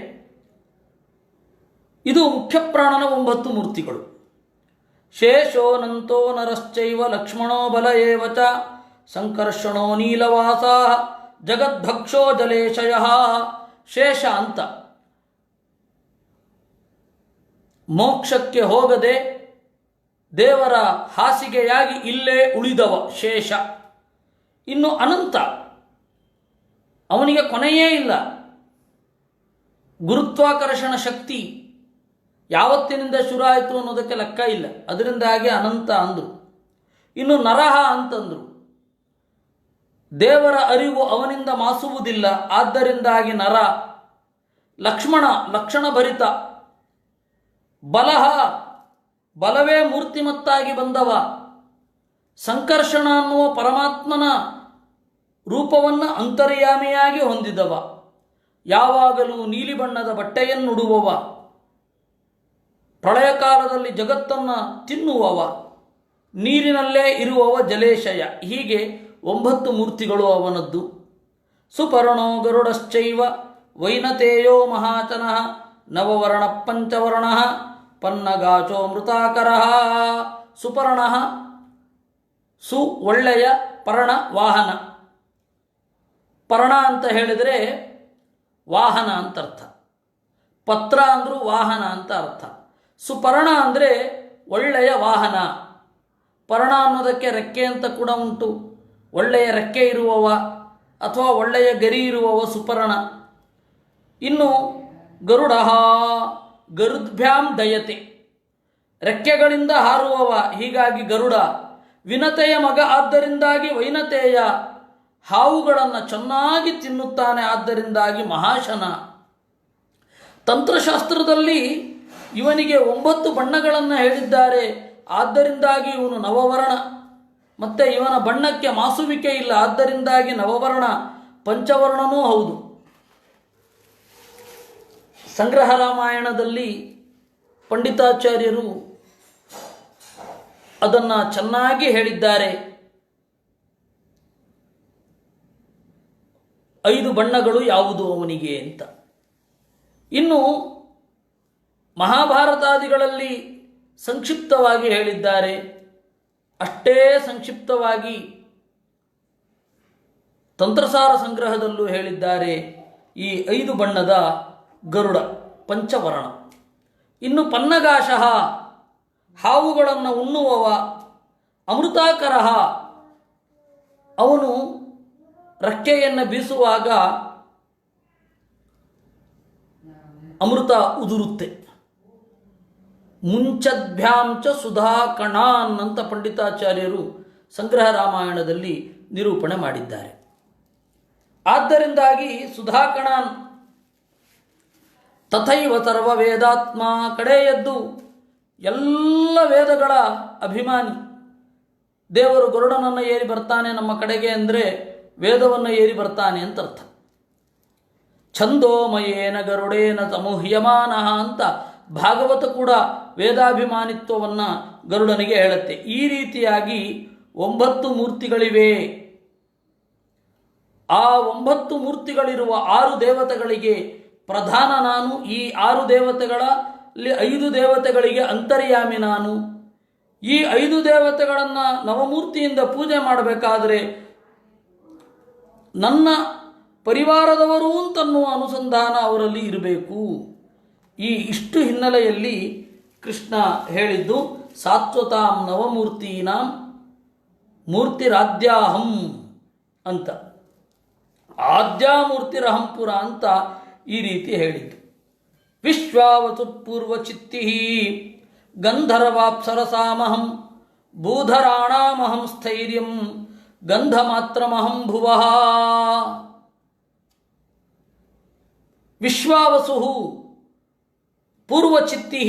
ಇದು ಮುಖ್ಯ ಪ್ರಾಣನ 9 ಮೂರ್ತಿಗಳು. ಶೇಷೋ ನಂತೋ ನರಶ್ಚೈವ ಲಕ್ಷ್ಮಣೋ ಬಲ ಏವ ಚ ಸಂಕರ್ಷಣೋ ನೀಲವಾಸ ಜಗದ್ಭಕ್ಷೋ ಜಲೇಶಯ. ಶೇಷ ಅಂತ ಮೋಕ್ಷಕ್ಕೆ ಹೋಗದೆ ದೇವರ ಹಾಸಿಗೆಯಾಗಿ ಇಲ್ಲೇ ಉಳಿದವ ಶೇಷ. ಇನ್ನು ಅನಂತ, ಅವನಿಗೆ ಕೊನೆಯೇ ಇಲ್ಲ. ಗುರುತ್ವಾಕರ್ಷಣ ಶಕ್ತಿ ಯಾವತ್ತಿನಿಂದ ಶುರು ಆಯಿತು ಅನ್ನೋದಕ್ಕೆ ಲೆಕ್ಕ ಇಲ್ಲ, ಅದರಿಂದಾಗಿ ಅನಂತ ಅಂದರು. ಇನ್ನು ನರಹ ಅಂತಂದರು. ದೇವರ ಅರಿವು ಅವನಿಂದ ಮಾಸುವುದಿಲ್ಲ, ಆದ್ದರಿಂದಾಗಿ ನರ. ಲಕ್ಷ್ಮಣ ಲಕ್ಷಣ ಭರಿತ. ಬಲಹ ಬಲವೇ ಮೂರ್ತಿಮತ್ತಾಗಿ ಬಂದವ. ಸಂಕರ್ಷಣ ಅನ್ನುವ ಪರಮಾತ್ಮನ ರೂಪವನ್ನು ಅಂತರ್ಯಾಮಿಯಾಗಿ ಹೊಂದಿದವ. ಯಾವಾಗಲೂ ನೀಲಿ ಬಣ್ಣದ ಬಟ್ಟೆಯನ್ನುಡುವವ. ಪ್ರಳಯ ಕಾಲದಲ್ಲಿ ಜಗತ್ತನ್ನು ತಿನ್ನುವವ. ನೀರಿನಲ್ಲೇ ಇರುವವ ಜಲೇಶಯ. ಹೀಗೆ 9 ಮೂರ್ತಿಗಳು ಅವನದ್ದು. ಸುಪರ್ಣೋ ಗರುಡಶ್ಚೈವ ವೈನತೇಯೋ ಮಹಾಚನಃ ನವವರ್ಣ ಪಂಚವರ್ಣ ಪನ್ನಗಾಚೋ ಮೃತಾಕರ. ಸುಪರ್ಣ ಸು ಒಳ್ಳೆಯ, ಪರ್ಣ ವಾಹನ. ಪರ್ಣ ಅಂತ ಹೇಳಿದರೆ ವಾಹನ ಅಂತ ಅರ್ಥ. ಪತ್ರ ಅಂದರೂ ವಾಹನ ಅಂತ ಅರ್ಥ. ಸುಪರ್ಣ ಅಂದರೆ ಒಳ್ಳೆಯ ವಾಹನ. ಪರ್ಣ ಅನ್ನೋದಕ್ಕೆ ರೆಕ್ಕೆ ಅಂತ ಕೂಡ ಉಂಟು. ಒಳ್ಳೆಯ ರೆಕ್ಕೆ ಇರುವವ ಅಥವಾ ಒಳ್ಳೆಯ ಗರಿ ಇರುವವ ಸುಪರ್ಣ. ಇನ್ನು ಗರುಡ ಗರುದ್ಭ್ಯಾಂ ದಯತೆ, ರೆಕ್ಕೆಗಳಿಂದ ಹಾರುವವ, ಹೀಗಾಗಿ ಗರುಡ. ವಿನತೆಯ ಮಗ ಆದ್ದರಿಂದಾಗಿ ವೈನತೆಯ, ಹಾವುಗಳನ್ನು ಚೆನ್ನಾಗಿ ತಿನ್ನುತ್ತಾನೆ, ಆದ್ದರಿಂದಾಗಿ ಮಹಾಶನ. ತಂತ್ರಶಾಸ್ತ್ರದಲ್ಲಿ ಇವನಿಗೆ 9 ಬಣ್ಣಗಳನ್ನು ಹೇಳಿದ್ದಾರೆ, ಆದ್ದರಿಂದಾಗಿ ಇವನು ನವವರ್ಣ. ಮತ್ತು ಇವನ ಬಣ್ಣಕ್ಕೆ ಮಾಸುವಿಕೆ ಇಲ್ಲ, ಆದ್ದರಿಂದಾಗಿ ನವವರ್ಣ. ಪಂಚವರ್ಣನೂ ಹೌದು. ಸಂಗ್ರಹ ರಾಮಾಯಣದಲ್ಲಿ ಪಂಡಿತಾಚಾರ್ಯರು ಅದನ್ನು ಚೆನ್ನಾಗಿ ಹೇಳಿದ್ದಾರೆ. 5 ಬಣ್ಣಗಳು ಯಾವುದು ಅವನಿಗೆ ಅಂತ. ಇನ್ನು ಮಹಾಭಾರತಾದಿಗಳಲ್ಲಿ ಸಂಕ್ಷಿಪ್ತವಾಗಿ ಹೇಳಿದ್ದಾರೆ. ಅಷ್ಟೇ ಸಂಕ್ಷಿಪ್ತವಾಗಿ ತಂತ್ರಸಾರ ಸಂಗ್ರಹದಲ್ಲೂ ಹೇಳಿದ್ದಾರೆ. ಈ 5 ಬಣ್ಣದ ಗರುಡ ಪಂಚವರ್ಣ. ಇನ್ನು ಪನ್ನಗಾಶಃ ಹಾವುಗಳನ್ನು ಉಣ್ಣುವವ. ಅಮೃತಾಕರ ಅವನು ರೆಕ್ಕೆಯನ್ನು ಬೀಸುವಾಗ ಅಮೃತ ಉದುರುತ್ತೆ. ಮುಂಚದ್ಭ್ಯಾಂಚ ಸುಧಾಕಣಾನ್ ಅಂತ ಪಂಡಿತಾಚಾರ್ಯರು ಸಂಗ್ರಹ ರಾಮಾಯಣದಲ್ಲಿ ನಿರೂಪಣೆ ಮಾಡಿದ್ದಾರೆ. ಆದ್ದರಿಂದಾಗಿ ಸುಧಾಕಣಾನ್. ತಥೈವ ಸರ್ವ ವೇದಾತ್ಮ, ಕಡೆಯದ್ದು ಎಲ್ಲ ವೇದಗಳ ಅಭಿಮಾನಿ. ದೇವರು ಗರುಡನನ್ನು ಏರಿ ಬರ್ತಾನೆ ನಮ್ಮ ಕಡೆಗೆ ಅಂದರೆ ವೇದವನ್ನು ಏರಿ ಬರ್ತಾನೆ ಅಂತ ಅರ್ಥ. ಛಂದೋಮಯೇನ ಗರುಡೇನ ಸಮೂಹ್ಯಮಾನ ಅಂತ ಭಾಗವತ ಕೂಡ ವೇದಾಭಿಮಾನಿತ್ವವನ್ನು ಗರುಡನಿಗೆ ಹೇಳುತ್ತೆ. ಈ ರೀತಿಯಾಗಿ 9 ಮೂರ್ತಿಗಳಿವೆ. ಆ 9 ಮೂರ್ತಿಗಳಿರುವ 6 ದೇವತೆಗಳಿಗೆ ಪ್ರಧಾನ ನಾನು. ಈ 6 ದೇವತೆಗಳಲ್ಲಿ 5 ದೇವತೆಗಳಿಗೆ ಅಂತರ್ಯಾಮಿ ನಾನು. ಈ 5 ದೇವತೆಗಳನ್ನು ನವಮೂರ್ತಿಯಿಂದ ಪೂಜೆ ಮಾಡಬೇಕಾದರೆ ನನ್ನ ಪರಿವಾರದವರು ಅಂತನ್ನುವ ಅನುಸಂಧಾನ ಅವರಲ್ಲಿ ಇರಬೇಕು. ಇಷ್ಟು ಹಿನ್ನೆಲೆಯಲ್ಲಿ ಕೃಷ್ಣ ಹೇಳಿದ್ದು ಸಾತ್ವತಾಂ ನವಮೂರ್ತೀನಾಂ ಮೂರ್ತಿರಾದ್ಯಾಹಂ ಅಂತ. ಆದ್ಯಾಮೂರ್ತಿರಹಂಪುರ ಅಂತ ಈ ರೀತಿ ಹೇಳಿದ್ದು. ವಿಶ್ವಾವತು ಪೂರ್ವಚಿತ್ತಿ ಗಂಧರ್ವಾಪ್ಸರಸಾಮಹಂ ಭೂಧರಾಣಾಮಹಂ ಸ್ಥೈರ್ಯಂ ಗಂಧಮಾತ್ರಮಹಂ ಭುವಃ. ವಿಶ್ವಾವಸು ಪೂರ್ವಚಿತ್ತಿ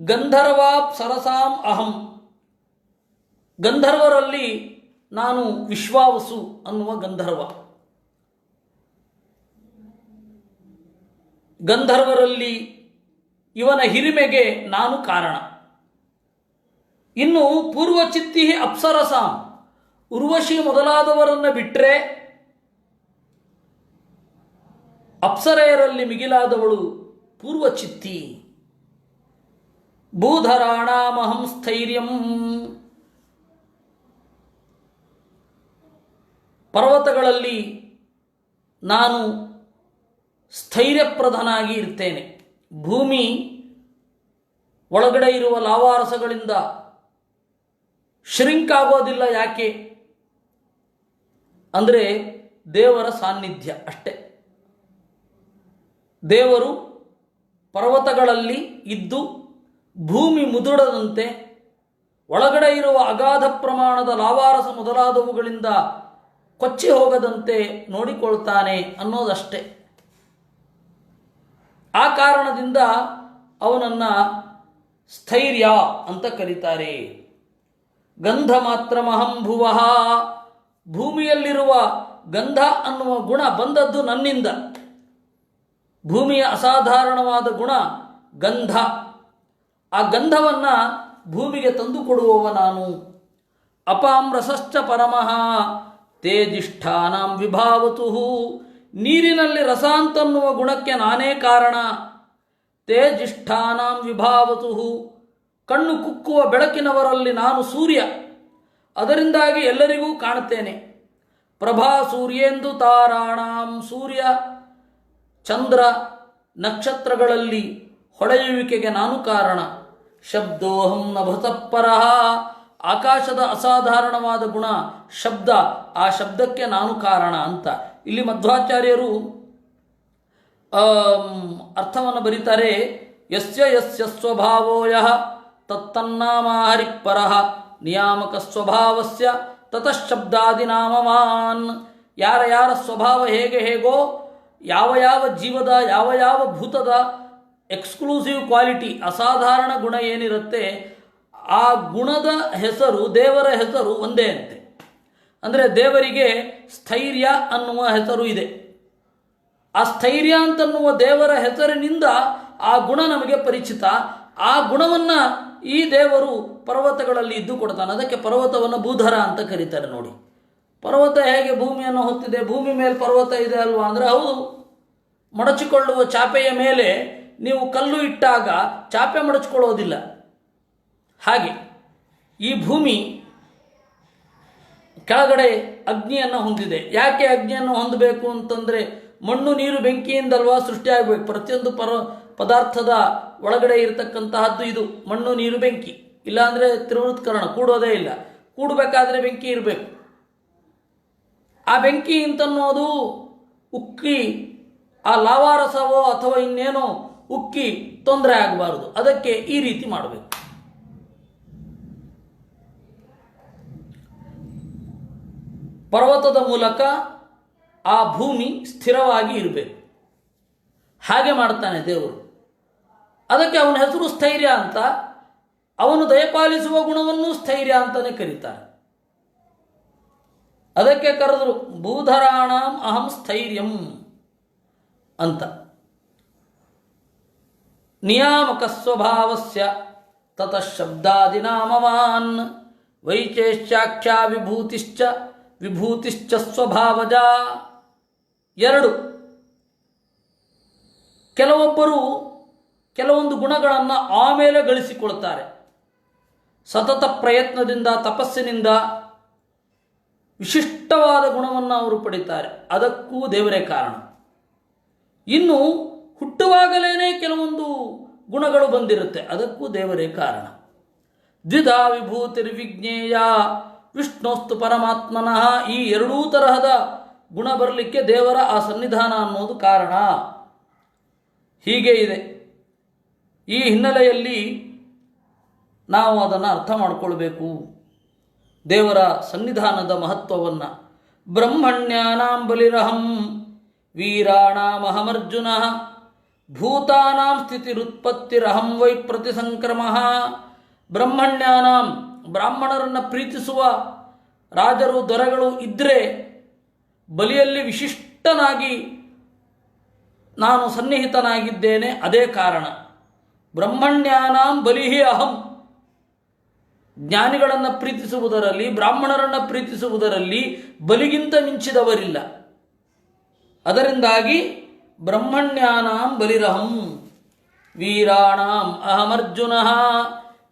ಗಂಧರ್ವಾಪ್ಸರಸಾಂ ಅಹಂ. ಗಂಧರ್ವರಲ್ಲಿ ನಾನು ವಿಶ್ವಾವಸು ಅನ್ನುವ ಗಂಧರ್ವ. ಗಂಧರ್ವರಲ್ಲಿ ಇವನ ಹಿರಿಮೆಗೆ ನಾನು ಕಾರಣ. ಇನ್ನು ಪೂರ್ವಚಿತ್ತಿ ಅಪ್ಸರಸಾಂ, ಉರ್ವಶಿ ಮೊದಲಾದವರನ್ನು ಬಿಟ್ಟರೆ ಅಪ್ಸರೆಯರಲ್ಲಿ ಮಿಗಿಲಾದವಳು ಪೂರ್ವಚಿತ್ತಿ. ಭೂಧರಾಣಾಮಹಂ ಸ್ಥೈರ್ಯಂ, ಪರ್ವತಗಳಲ್ಲಿ ನಾನು ಸ್ಥೈರ್ಯಪ್ರದನಾಗಿ ಇರ್ತೇನೆ. ಭೂಮಿ ಒಳಗಡೆ ಇರುವ ಲಾವಾರಸಗಳಿಂದ ಶ್ರಿಂಕ್ ಆಗೋದಿಲ್ಲ. ಯಾಕೆ ಅಂದರೆ ದೇವರ ಸಾನ್ನಿಧ್ಯ ಅಷ್ಟೆ. ದೇವರು ಪರ್ವತಗಳಲ್ಲಿ ಇದ್ದು ಭೂಮಿ ಮುದುಡದಂತೆ, ಒಳಗಡೆ ಇರುವ ಅಗಾಧ ಪ್ರಮಾಣದ ಲಾವಾರಸ ಮೊದಲಾದವುಗಳಿಂದ ಕೊಚ್ಚಿ ಹೋಗದಂತೆ ನೋಡಿಕೊಳ್ತಾನೆ ಅನ್ನೋದಷ್ಟೆ. ಆ ಕಾರಣದಿಂದ ಅವನನ್ನು ಸ್ಥೈರ್ಯ ಅಂತ ಕರೀತಾರೆ. ಗಂಧ ಮಾತ್ರ ಮಹಂಭುವಃ, ಭೂಮಿಯಲ್ಲಿರುವ ಗಂಧ ಅನ್ನುವ ಗುಣ ಬಂದದ್ದು ನನ್ನಿಂದ. ಭೂಮಿಯ ಅಸಾಧಾರಣವಾದ ಗುಣ ಗಂಧ. ಆ ಗಂಧವನ್ನು ಭೂಮಿಗೆ ತಂದುಕೊಡುವವ ನಾನು. ಅಪಾಂ ರಸಶ್ಚ ಪರಮಃ ತೇಜಿಷ್ಠಾನಾಂ ವಿಭಾವತು, ನೀರಿನಲ್ಲಿ ರಸ ಅಂತನ್ನುವ ಗುಣಕ್ಕೆ ನಾನೇ ಕಾರಣ. ತೇಜಿಷ್ಠಾನಾಂ ವಿಭಾವತು, ಕಣ್ಣು ಕುಕ್ಕುವ ಬೆಳಕಿನವರಲ್ಲಿ ನಾನು ಸೂರ್ಯ, ಅದರಿಂದಾಗಿ ಎಲ್ಲರಿಗೂ ಕಾಣುತ್ತೇನೆ. ಪ್ರಭಾ ಸೂರ್ಯೇಂದು ತಾರಾಣಾಂ, ಸೂರ್ಯ ಚಂದ್ರ ನಕ್ಷತ್ರಗಳಲ್ಲಿ ಹೊಳೆಯುವಿಕೆಗೆ ನಾನು ಕಾರಣ. ಶಬ್ದೋಹಂ ನಭತಃಪರಃ, ಆಕಾಶದ ಅಸಾಧಾರಣವಾದ ಗುಣ ಶಬ್ದ, ಆ ಶಬ್ದಕ್ಕೆ ನಾನು ಕಾರಣ ಅಂತ ಇಲ್ಲಿ ಮಧ್ವಾಚಾರ್ಯರು ಅರ್ಥವನ್ನು ಬರೀತಾರೆ. ಯಸ್ಯ ಯಸ್ಯ ಸ್ವಭಾವೋ ಯಃ ತತ್ತನ್ನಾಮ ಹರಿಪರಃ ನಿಯಾಮಕ ಸ್ವಭಾವಸ್ಯ ತತಃ ಶಬ್ದಾದಿನಾಮವಾನ್. ಯಾರ ಯಾರ ಸ್ವಭಾವ ಹೇಗೆ ಹೇಗೋ, ಯಾವ ಯಾವ ಜೀವದ ಯಾವ ಯಾವ ಭೂತದ ಎಕ್ಸ್ಕ್ಲೂಸಿವ್ ಕ್ವಾಲಿಟಿ, ಅಸಾಧಾರಣ ಗುಣ ಏನಿರುತ್ತೆ, ಆ ಗುಣದ ಹೆಸರು, ದೇವರ ಹೆಸರು ಒಂದೇ ಅಂತೆ. ಅಂದರೆ ದೇವರಿಗೆ ಸ್ಥೈರ್ಯ ಅನ್ನುವ ಹೆಸರು ಇದೆ. ಆ ಸ್ಥೈರ್ಯ ಅಂತನ್ನುವ ದೇವರ ಹೆಸರಿನಿಂದ ಆ ಗುಣ ನಮಗೆ ಪರಿಚಿತ. ಆ ಗುಣವನ್ನು ಈ ದೇವರು ಪರ್ವತಗಳಲ್ಲಿ ಇದ್ದು ಕೊಡ್ತಾನೆ. ಅದಕ್ಕೆ ಪರ್ವತವನ್ನು ಭೂಧರ ಅಂತ ಕರೀತಾರೆ. ನೋಡಿ, ಪರ್ವತ ಹೇಗೆ ಭೂಮಿಯನ್ನು ಹೊತ್ತಿದೆ, ಭೂಮಿ ಮೇಲೆ ಪರ್ವತ ಇದೆ ಅಲ್ವಾ ಅಂದರೆ ಹೌದು. ಮಡಚಿಕೊಳ್ಳುವ ಚಾಪೆಯ ಮೇಲೆ ನೀವು ಕಲ್ಲು ಇಟ್ಟಾಗ ಚಾಪೆ ಮಡಚಿಕೊಳ್ಳೋದಿಲ್ಲ. ಹಾಗೆ ಈ ಭೂಮಿ ಕೆಳಗಡೆ ಅಗ್ನಿಯನ್ನು ಹೊಂದಿದೆ. ಯಾಕೆ ಅಗ್ನಿಯನ್ನು ಹೊಂದಬೇಕು ಅಂತಂದರೆ, ಮಣ್ಣು ನೀರು ಬೆಂಕಿಯಿಂದಲ್ವಾ ಸೃಷ್ಟಿಯಾಗಬೇಕು. ಪ್ರತಿಯೊಂದು ಪದಾರ್ಥದ ಒಳಗಡೆ ಇರತಕ್ಕಂತಹದ್ದು ಇದು ಮಣ್ಣು ನೀರು ಬೆಂಕಿ. ಇಲ್ಲಾಂದರೆ ತ್ರಿವೃತ್ಕರಣ ಕೂಡೋದೇ ಇಲ್ಲ. ಕೂಡಬೇಕಾದ್ರೆ ಬೆಂಕಿ ಇರಬೇಕು. ಆ ಬೆಂಕಿ ಅಂತನ್ನೋದು ಉಕ್ಕಿ ಆ ಲಾವಾರಸವೋ ಅಥವಾ ಇನ್ನೇನೋ ಉಕ್ಕಿ ತೊಂದರೆ ಆಗಬಾರದು. ಅದಕ್ಕೆ ಈ ರೀತಿ ಮಾಡಬೇಕು. ಪರ್ವತದ ಮೂಲಕ ಆ ಭೂಮಿ ಸ್ಥಿರವಾಗಿ ಇರಬೇಕು. ಹಾಗೆ ಮಾಡ್ತಾನೆ ದೇವರು. ಅದಕ್ಕೆ ಅವನ ಹೆಸರು ಸ್ಥೈರ್ಯ ಅಂತ. ಅವನು ದಯಪಾಲಿಸುವ ಗುಣವನ್ನು ಸ್ಥೈರ್ಯ ಅಂತಲೇ ಕರೀತಾರೆ. ಅದಕ್ಕೆ ಕರೆದರು ಭೂಧರಾಣಾಂ ಅಹಂ ಸ್ಥೈರ್ಯಂ ಅಂತ. ನಿಯಾಮಕ ಸ್ವಭಾವಸ್ಯ ತತಃ ಶಬ್ದಾದಿನಾಮವಾನ್ ವೈಚೇಷ್ಯಾಖ್ಯಾ ವಿಭೂತಿಶ್ಚ ಸ್ವಭಾವಜ. ಎರಡು, ಕೆಲವೊಬ್ಬರು ಕೆಲವೊಂದು ಗುಣಗಳನ್ನು ಆಮೇಲೆ ಗಳಿಸಿಕೊಳ್ತಾರೆ. ಸತತ ಪ್ರಯತ್ನದಿಂದ, ತಪಸ್ಸಿನಿಂದ ವಿಶಿಷ್ಟವಾದ ಗುಣವನ್ನು ಅವರು ಪಡಿತಾರೆ. ಅದಕ್ಕೂ ದೇವರೇ ಕಾರಣ. ಇನ್ನು ಹುಟ್ಟುವಾಗಲೇ ಕೆಲವೊಂದು ಗುಣಗಳು ಬಂದಿರುತ್ತೆ, ಅದಕ್ಕೂ ದೇವರೇ ಕಾರಣ. ದ್ವಿಧಾ ವಿಭೂತಿರ್ವಿಜ್ಞೇಯ ವಿಷ್ಣೋಸ್ತು ಪರಮಾತ್ಮನಃ. ಈ ಎರಡೂ ತರಹದ ಗುಣ ಬರಲಿಕ್ಕೆ ದೇವರ ಆ ಸನ್ನಿಧಾನ ಅನ್ನೋದು ಕಾರಣ. ಹೀಗೆ ಇದೆ. ಈ ಹಿನ್ನೆಲೆಯಲ್ಲಿ ನಾವು ಅದನ್ನು ಅರ್ಥ ಮಾಡಿಕೊಳ್ಬೇಕು, ದೇವರ ಸನ್ನಿಧಾನದ ಮಹತ್ವವನ್ನು. ಬ್ರಹ್ಮಣ್ಯಾನಾಂ ಬಲಿರಹಂ ವೀರಾಣಾಮಹಮರ್ಜುನ ಭೂತಾನಾಂ ಸ್ಥಿತಿರುತ್ಪತ್ತಿರಹಂ ವೈ ಪ್ರತಿಸಂಕ್ರಮಃ. ಬ್ರಹ್ಮಣ್ಯಾನಾಂ, ಬ್ರಾಹ್ಮಣರನ್ನು ಪ್ರೀತಿಸುವ ರಾಜರು ದೊರೆಗಳು ಇದ್ದರೆ ಬಲಿಯಲ್ಲಿ ವಿಶಿಷ್ಟನಾಗಿ ನಾನು ಸನ್ನಿಹಿತನಾಗಿದ್ದೇನೆ. ಅದೇ ಕಾರಣ. ಬ್ರಹ್ಮಣ್ಯಾನಾಂ ಬಲಿಹಿ ಅಹಂ. ಜ್ಞಾನಿಗಳನ್ನು ಪ್ರೀತಿಸುವುದರಲ್ಲಿ, ಬ್ರಾಹ್ಮಣರನ್ನು ಪ್ರೀತಿಸುವುದರಲ್ಲಿ ಬಲಿಗಿಂತ ಮಿಂಚಿದವರಿಲ್ಲ. ಅದರಿಂದಾಗಿ ಬ್ರಹ್ಮಣ್ಯಾನಾಂ ಬಲಿರಹಂ ವೀರಾಣಾಂ ಅಹಮರ್ಜುನ.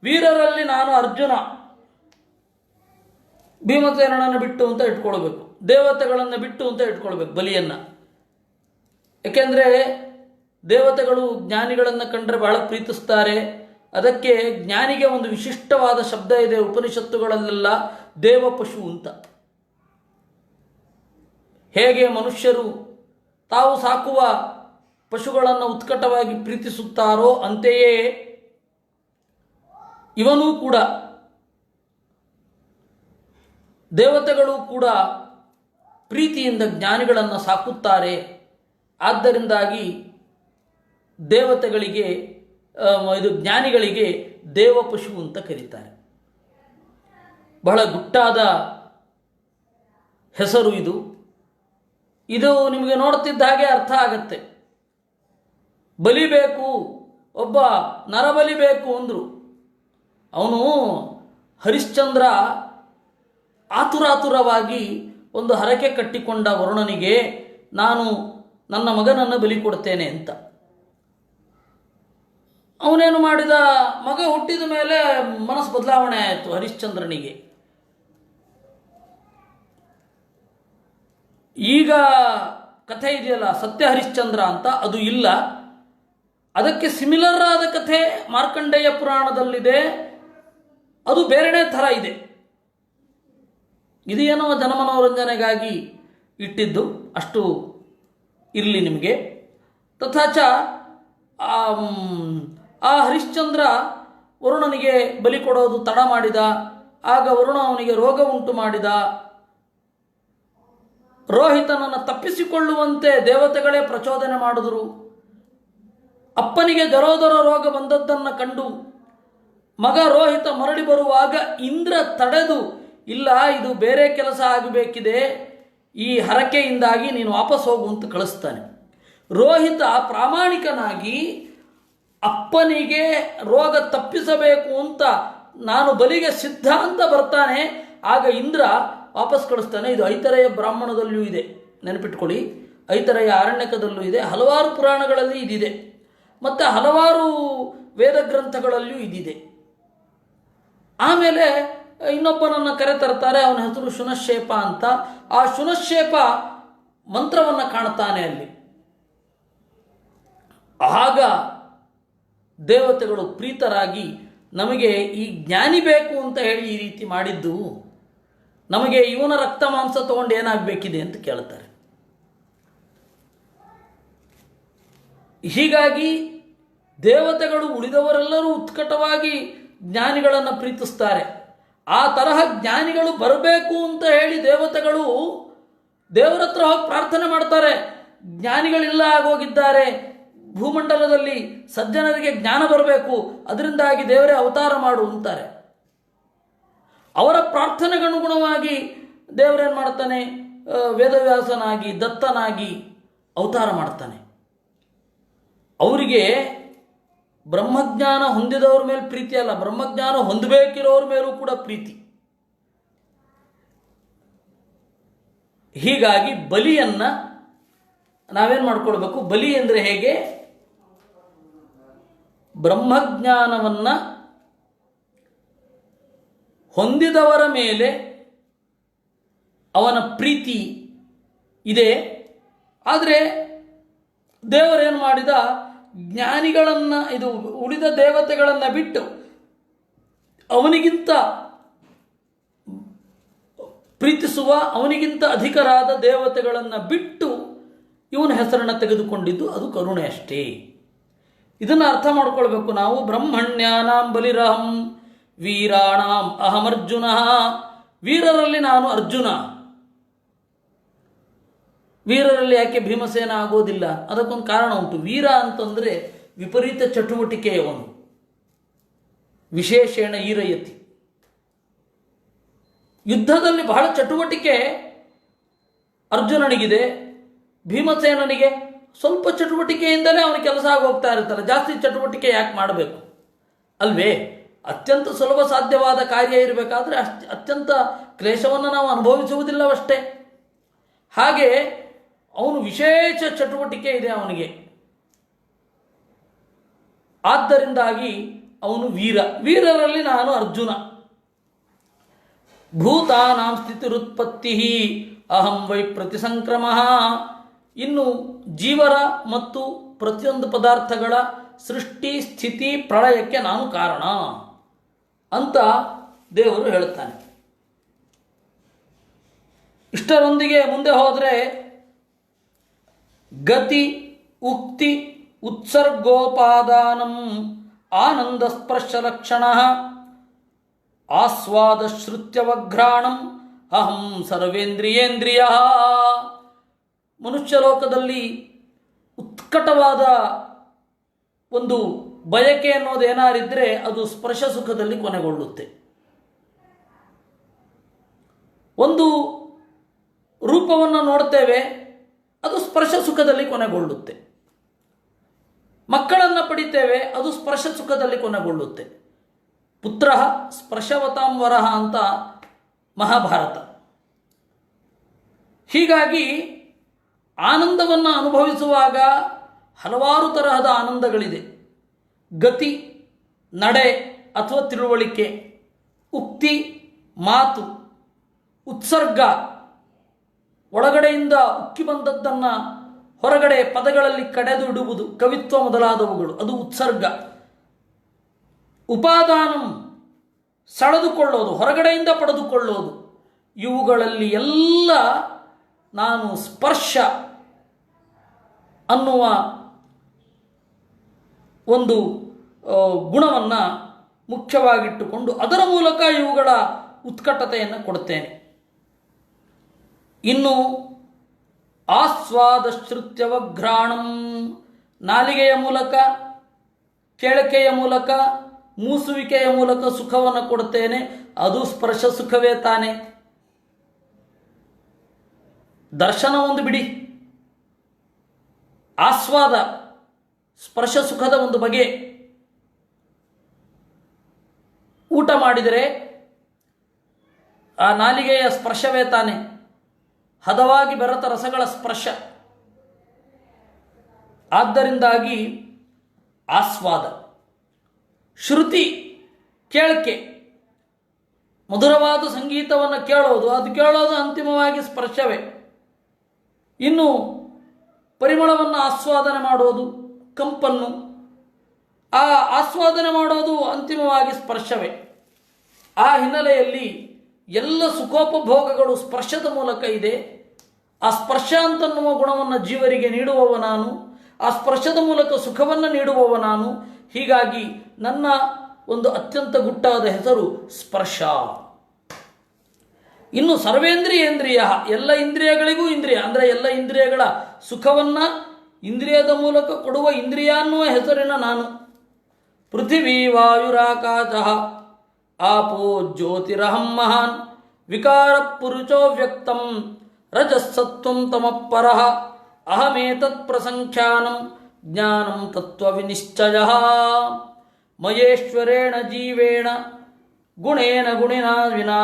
ವೀರರಲ್ಲಿ ನಾನು ಅರ್ಜುನ. ಭೀಮಸೇನನನ್ನು ಬಿಟ್ಟು ಅಂತ ಇಟ್ಕೊಳ್ಬೇಕು, ದೇವತೆಗಳನ್ನು ಬಿಟ್ಟು ಅಂತ ಇಟ್ಕೊಳ್ಬೇಕು ಬಲಿಯನ್ನು. ಏಕೆಂದರೆ ದೇವತೆಗಳು ಜ್ಞಾನಿಗಳನ್ನು ಕಂಡರೆ ಬಹಳ ಪ್ರೀತಿಸ್ತಾರೆ. ಅದಕ್ಕೆ ಜ್ಞಾನಿಗೆ ಒಂದು ವಿಶಿಷ್ಟವಾದ ಶಬ್ದ ಇದೆ ಉಪನಿಷತ್ತುಗಳಲ್ಲೆಲ್ಲ, ದೇವಪಶು ಅಂತ. ಹೇಗೆ ಮನುಷ್ಯರು ತಾವು ಸಾಕುವ ಪಶುಗಳನ್ನು ಉತ್ಕಟವಾಗಿ ಪ್ರೀತಿಸುತ್ತಾರೋ ಅಂತೆಯೇ ಇವನೂ ಕೂಡ, ದೇವತೆಗಳು ಕೂಡ ಪ್ರೀತಿಯಿಂದ ಜ್ಞಾನಿಗಳನ್ನು ಸಾಕುತ್ತಾರೆ. ಆದ್ದರಿಂದಾಗಿ ದೇವತೆಗಳಿಗೆ ಜ್ಞಾನಿಗಳಿಗೆ ದೇವಪಶು ಅಂತ ಕರೀತಾರೆ. ಬಹಳ ಗುಟ್ಟಾದ ಹೆಸರು ಇದು. ಇದು ನಿಮಗೆ ನೋಡ್ತಿದ್ದ ಹಾಗೆ ಅರ್ಥ ಆಗತ್ತೆ. ಬಲಿಬೇಕು, ಒಬ್ಬ ನರಬಲಿಬೇಕು ಅಂದರು. ಅವನು ಹರಿಶ್ಚಂದ್ರ ಆತುರಾತುರವಾಗಿ ಒಂದು ಹರಕೆ ಕಟ್ಟಿಕೊಂಡ ವರುಣನಿಗೆ, ನಾನು ನನ್ನ ಮಗನನ್ನು ಬಲಿ ಕೊಡ್ತೇನೆ ಅಂತ. ಅವನೇನು ಮಾಡಿದ, ಮಗ ಹುಟ್ಟಿದ ಮೇಲೆ ಮನಸ್ಸು ಬದಲಾವಣೆ ಆಯಿತು ಹರಿಶ್ಚಂದ್ರನಿಗೆ. ಈಗ ಕಥೆ ಇದೆಯಲ್ಲ ಸತ್ಯ ಹರಿಶ್ಚಂದ್ರ ಅಂತ, ಅದು ಇಲ್ಲ. ಅದಕ್ಕೆ ಸಿಮಿಲರ್ ಆದ ಕಥೆ ಮಾರ್ಕಂಡೇಯ ಪುರಾಣದಲ್ಲಿದೆ. ಅದು ಬೇರೆನೇ ಥರ ಇದೆ. ಇದೇನೋ ಜನಮನೋರಂಜನೆಗಾಗಿ ಇಟ್ಟಿದ್ದು, ಅಷ್ಟು ಇರಲಿ ನಿಮಗೆ. ತಥಾಚ ಆ ಹರಿಶ್ಚಂದ್ರ ವರುಣನಿಗೆ ಬಲಿ ಕೊಡೋದು ತಡ ಮಾಡಿದ. ಆಗ ವರುಣ ಅವನಿಗೆ ರೋಗ ಉಂಟು ಮಾಡಿದ. ರೋಹಿತನನ್ನು ತಪ್ಪಿಸಿಕೊಳ್ಳುವಂತೆ ದೇವತೆಗಳೇ ಪ್ರಚೋದನೆ ಮಾಡಿದರು. ಅಪ್ಪನಿಗೆ ಜರೋದರ ರೋಗ ಬಂದದ್ದನ್ನು ಕಂಡು ಮಗ ರೋಹಿತ ಮರಳಿ ಬರುವಾಗ ಇಂದ್ರ ತಡೆದು, ಇಲ್ಲ ಇದು ಬೇರೆ ಕೆಲಸ ಆಗಬೇಕಿದೆ, ಈ ಹರಕೆಯಿಂದಾಗಿ ನೀನು ವಾಪಸ್ ಹೋಗು ಅಂತ ಕಳಿಸ್ತಾನೆ. ರೋಹಿತ ಪ್ರಾಮಾಣಿಕನಾಗಿ ಅಪ್ಪನಿಗೆ ರೋಗ ತಪ್ಪಿಸಬೇಕು ಅಂತ ನಾನು ಬಲಿಗೆ ಸಿದ್ಧ ಅಂತ ಬರ್ತಾನೆ. ಆಗ ಇಂದ್ರ ವಾಪಸ್ ಕಳಿಸ್ತಾನೆ. ಇದು ಐತರೇಯ ಬ್ರಾಹ್ಮಣದಲ್ಲೂ ಇದೆ, ನೆನಪಿಟ್ಕೊಳ್ಳಿ. ಐತರೇಯ ಆರಣ್ಯಕದಲ್ಲೂ ಇದೆ, ಹಲವಾರು ಪುರಾಣಗಳಲ್ಲಿ ಇದಿದೆ, ಮತ್ತು ಹಲವಾರು ವೇದ ಗ್ರಂಥಗಳಲ್ಲೂ ಇದಿದೆ. ಆಮೇಲೆ ಇನ್ನೊಬ್ಬನನ್ನು ಕರೆತರ್ತಾರೆ, ಅವನ ಹೆಸರು ಶುನಶೇಪ ಅಂತ. ಆ ಶುನಶೇಪ ಮಂತ್ರವನ್ನು ಕಾಣ್ತಾನೆ ಅಲ್ಲಿ. ಆಗ ದೇವತೆಗಳು ಪ್ರೀತರಾಗಿ, ನಮಗೆ ಈ ಜ್ಞಾನಿ ಬೇಕು ಅಂತ ಹೇಳಿ ಈ ರೀತಿ ಮಾಡಿದ್ದು, ನಮಗೆ ಇವನ ರಕ್ತ ಮಾಂಸ ತಗೊಂಡು ಏನಾಗಬೇಕಿದೆ ಅಂತ ಕೇಳ್ತಾರೆ. ಹೀಗಾಗಿ ದೇವತೆಗಳು ಉಳಿದವರೆಲ್ಲರೂ ಉತ್ಕಟವಾಗಿ ಜ್ಞಾನಿಗಳನ್ನು ಪ್ರೀತಿಸ್ತಾರೆ. ಆ ತರಹ ಜ್ಞಾನಿಗಳು ಬರಬೇಕು ಅಂತ ಹೇಳಿ ದೇವತೆಗಳು ದೇವರ ಹತ್ರ ಹೋಗಿ ಪ್ರಾರ್ಥನೆ ಮಾಡ್ತಾರೆ. ಜ್ಞಾನಿಗಳಿಲ್ಲ ಆಗೋಗಿದ್ದಾರೆ, ಭೂಮಂಡಲದಲ್ಲಿ ಸಜ್ಜನರಿಗೆ ಜ್ಞಾನ ಬರಬೇಕು, ಅದರಿಂದಾಗಿ ದೇವರೇ ಅವತಾರ ಮಾಡು ಅಂತಾರೆ. ಅವರ ಪ್ರಾರ್ಥನೆಗನುಗುಣವಾಗಿ ದೇವರೇನು ಮಾಡ್ತಾನೆ, ವೇದವ್ಯಾಸನಾಗಿ ದತ್ತನಾಗಿ ಅವತಾರ ಮಾಡ್ತಾನೆ. ಅವರಿಗೆ ಬ್ರಹ್ಮಜ್ಞಾನ ಹೊಂದಿದವ್ರ ಮೇಲೆ ಪ್ರೀತಿ ಅಲ್ಲ, ಬ್ರಹ್ಮಜ್ಞಾನ ಹೊಂದಬೇಕಿರೋರ ಮೇಲೂ ಕೂಡ ಪ್ರೀತಿ. ಹೀಗಾಗಿ ಬಲಿಯನ್ನು ನಾವೇನು ಮಾಡ್ಕೊಳ್ಬೇಕು, ಬಲಿ ಅಂದರೆ ಹೇಗೆ, ಬ್ರಹ್ಮಜ್ಞಾನವನ್ನು ಹೊಂದಿದವರ ಮೇಲೆ ಅವನ ಪ್ರೀತಿ ಇದೆ. ಆದರೆ ದೇವರೇನು ಮಾಡಿದ, ಜ್ಞಾನಿಗಳನ್ನು, ಇದು ಉಳಿದ ದೇವತೆಗಳನ್ನು ಬಿಟ್ಟು ಅವನಿಗಿಂತ ಪ್ರೀತಿಸುವ, ಅವನಿಗಿಂತ ಅಧಿಕರಾದ ದೇವತೆಗಳನ್ನು ಬಿಟ್ಟು ಇವನ ಹೆಸರನ್ನು ತೆಗೆದುಕೊಂಡಿದ್ದು ಅದು ಕರುಣೆ ಅಷ್ಟೇ. ಇದನ್ನು ಅರ್ಥ ಮಾಡ್ಕೊಳ್ಬೇಕು ನಾವು. ಬ್ರಹ್ಮಣ್ಯಾನಾಂ ಬಲಿರಹಂ ವೀರಾಣಾಂ ಅಹಮರ್ಜುನ. ವೀರರಲ್ಲಿ ನಾನು ಅರ್ಜುನ. ವೀರರಲ್ಲಿ ಯಾಕೆ ಭೀಮಸೇನ ಆಗೋದಿಲ್ಲ? ಅದಕ್ಕೊಂದು ಕಾರಣ ಉಂಟು. ವೀರ ಅಂತಂದರೆ ವಿಪರೀತ ಚಟುವಟಿಕೆಯವನು, ವಿಶೇಷೇಣ ಈರಯತಿ. ಯುದ್ಧದಲ್ಲಿ ಬಹಳ ಚಟುವಟಿಕೆ ಅರ್ಜುನನಿಗಿದೆ. ಭೀಮಸೇನನಿಗೆ ಸ್ವಲ್ಪ ಚಟುವಟಿಕೆಯಿಂದಲೇ ಅವನ ಕೆಲಸ ಆಗೋಗ್ತಾ ಇರ್ತಾರೆ. ಜಾಸ್ತಿ ಚಟುವಟಿಕೆ ಯಾಕೆ ಮಾಡಬೇಕು ಅಲ್ವೇ? ಅತ್ಯಂತ ಸುಲಭ ಸಾಧ್ಯವಾದ ಕಾರ್ಯ ಇರಬೇಕಾದ್ರೆ ಅತ್ಯಂತ ಕ್ಲೇಶವನ್ನು ನಾವು ಅನುಭವಿಸುವುದಿಲ್ಲವಷ್ಟೇ. ಹಾಗೆ ಅವನು ವಿಶೇಷ ಚಟುವಟಿಕೆ ಇದೆ ಅವನಿಗೆ. ಆದ್ದರಿಂದಾಗಿ ಅವನು ವೀರರಲ್ಲಿ ನಾನು ಅರ್ಜುನ. ಭೂತಾನಾಂ ಸ್ಥಿತಿರುತ್ಪತ್ತಿ ಅಹಂ ವೈ ಪ್ರತಿಸಂಕ್ರಮ. ಇನ್ನು ಜೀವರ ಮತ್ತು ಪ್ರತಿಯೊಂದು ಪದಾರ್ಥಗಳ ಸೃಷ್ಟಿ ಸ್ಥಿತಿ ಪ್ರಳಯಕ್ಕೆ ನಾನು ಕಾರಣ ಅಂತ ದೇವರು ಹೇಳುತ್ತಾನೆ. ಇಷ್ಟರೊಂದಿಗೆ ಮುಂದೆ ಹೋದರೆ ಗತಿ ಉಕ್ತಿ ಉತ್ಸರ್ಗೋಪಾದಾನಂ ಆನಂದ ಸ್ಪರ್ಶ ಲಕ್ಷಣ ಆಸ್ವಾದ ಶ್ರುತ್ಯವಘ್ರಾಣಂ ಅಹಂ ಸರ್ವೇಂದ್ರಿಯೇಂದ್ರಿಯ. ಮನುಷ್ಯ ಲೋಕದಲ್ಲಿ ಉತ್ಕಟವಾದ ಒಂದು ಬಯಕೆ ಅನ್ನೋದೇನಾರಿದ್ರೆ ಅದು ಸ್ಪರ್ಶ ಸುಖದಲ್ಲಿ ಕೊನೆಗೊಳ್ಳುತ್ತೆ. ಒಂದು ರೂಪವನ್ನು ನೋಡ್ತೇವೆ, ಅದು ಸ್ಪರ್ಶ ಸುಖದಲ್ಲಿ ಕೊನೆಗೊಳ್ಳುತ್ತೆ. ಮಕ್ಕಳನ್ನು ಪಡಿತೇವೆ, ಅದು ಸ್ಪರ್ಶ ಸುಖದಲ್ಲಿ ಕೊನೆಗೊಳ್ಳುತ್ತೆ. ಪುತ್ರ ಸ್ಪರ್ಶವತಾಂ ವರಹ ಅಂತ ಮಹಾಭಾರತ. ಹೀಗಾಗಿ ಆನಂದವನ್ನು ಅನುಭವಿಸುವಾಗ ಹಲವಾರು ತರಹದ ಆನಂದಗಳಿದೆ. ಗತಿ ನಡೆ ಅಥವಾ ತಿಳುವಳಿಕೆ, ಉಕ್ತಿ ಮಾತು, ಉತ್ಸರ್ಗ ಒಳಗಡೆಯಿಂದ ಉಕ್ಕಿ ಬಂದದ್ದನ್ನು ಹೊರಗಡೆ ಪದಗಳಲ್ಲಿ ಕಡೆದು ಇಡುವುದು, ಕವಿತ್ವ ಮೊದಲಾದವುಗಳು, ಅದು ಉತ್ಸರ್ಗ. ಉಪಾದಾನಂ ಸೆಳೆದುಕೊಳ್ಳೋದು, ಹೊರಗಡೆಯಿಂದ ಪಡೆದುಕೊಳ್ಳೋದು. ಇವುಗಳಲ್ಲಿ ಎಲ್ಲ ನಾನು ಸ್ಪರ್ಶ ಅನ್ನುವ ಒಂದು ಗುಣವನ್ನು ಮುಖ್ಯವಾಗಿಟ್ಟುಕೊಂಡು ಅದರ ಮೂಲಕ ಇವುಗಳ ಉತ್ಕಟತೆಯನ್ನು ಕೊಡುತ್ತೇನೆ. ಇನ್ನು ಆಸ್ವಾದ ಶ್ರುತ್ಯವಘ್ರಾಣಂ, ನಾಲಿಗೆಯ ಮೂಲಕ, ಕೇಳಿಕೆಯ ಮೂಲಕ, ಮೂಸುವಿಕೆಯ ಮೂಲಕ ಸುಖವನ್ನು ಕೊಡುತ್ತೇನೆ. ಅದು ಸ್ಪರ್ಶ ಸುಖವೇ ತಾನೆ. ದರ್ಶನ ಒಂದು ಬಿಡಿ, ಆಸ್ವಾದ ಸ್ಪರ್ಶ ಸುಖದ ಒಂದು ಬಗೆ. ಊಟ ಮಾಡಿದರೆ ಆ ನಾಲಿಗೆಯ ಸ್ಪರ್ಶವೇ ತಾನೆ, ಹದವಾಗಿ ಬೆರೆತ ರಸಗಳ ಸ್ಪರ್ಶ. ಆದ್ದರಿಂದಾಗಿ ಆಸ್ವಾದ. ಶ್ರುತಿ ಕೇಳಿಕೆ, ಮಧುರವಾದ ಸಂಗೀತವನ್ನು ಕೇಳೋದು, ಅದು ಕೇಳೋದು ಅಂತಿಮವಾಗಿ ಸ್ಪರ್ಶವೇ. ಇನ್ನು ಪರಿಮಳವನ್ನು ಆಸ್ವಾದನೆ ಮಾಡೋದು, ಕಂಪನ್ನು ಆ ಆಸ್ವಾದನೆ ಮಾಡೋದು ಅಂತಿಮವಾಗಿ ಸ್ಪರ್ಶವೇ. ಆ ಹಿನ್ನೆಲೆಯಲ್ಲಿ ಎಲ್ಲ ಸುಖೋಪಭೋಗಗಳು ಸ್ಪರ್ಶದ ಮೂಲಕ ಇದೆ. ಆ ಸ್ಪರ್ಶ ಅಂತನ್ನುವ ಗುಣವನ್ನು ಜೀವರಿಗೆ ನೀಡುವವ ನಾನು, ಆ ಸ್ಪರ್ಶದ ಮೂಲಕ ಸುಖವನ್ನು ನೀಡುವವ ನಾನು. ಹೀಗಾಗಿ ನನ್ನ ಒಂದು ಅತ್ಯಂತ ಗುಟ್ಟಾದ ಹೆಸರು ಸ್ಪರ್ಶ. ಇನ್ನು ಸರ್ವೇಂದ್ರಿಯೇಂದ್ರಿಯ, ಎಲ್ಲ ಇಂದ್ರಿಯಗಳಿಗೂ ಇಂದ್ರಿಯ ಅಂದರೆ ಎಲ್ಲ ಇಂದ್ರಿಯಗಳ ಸುಖವನ್ನು ಇಂದ್ರಿಯದ ಮೂಲಕ ಕೊಡುವ ಇಂದ್ರಿಯ ಅನ್ನುವ ಹೆಸರಿನ ನಾನು. ಪೃಥಿವೀ ವಾಯುರಾಕಾಶ ಆಪೋ ಜ್ಯೋತಿರಹಂ ಮಹಾನ್ ವಿಕಾರ ಪುರುಷೋ ವ್ಯಕ್ತಂ ರಜಸ್ಸತ್ವಂ ತಮಃಪರಃ ಅಹಮೇತತ್ ಪ್ರಸಂಖ್ಯಾನಂ ಜ್ಞಾನಂ ತತ್ವವಿನಿಶ್ಚಯಃ ಮಯೇಶ್ವರೇಣ ಜೀವೇಣ ಗುಣೇನ ಗುಣಿನಾ ವಿನಾ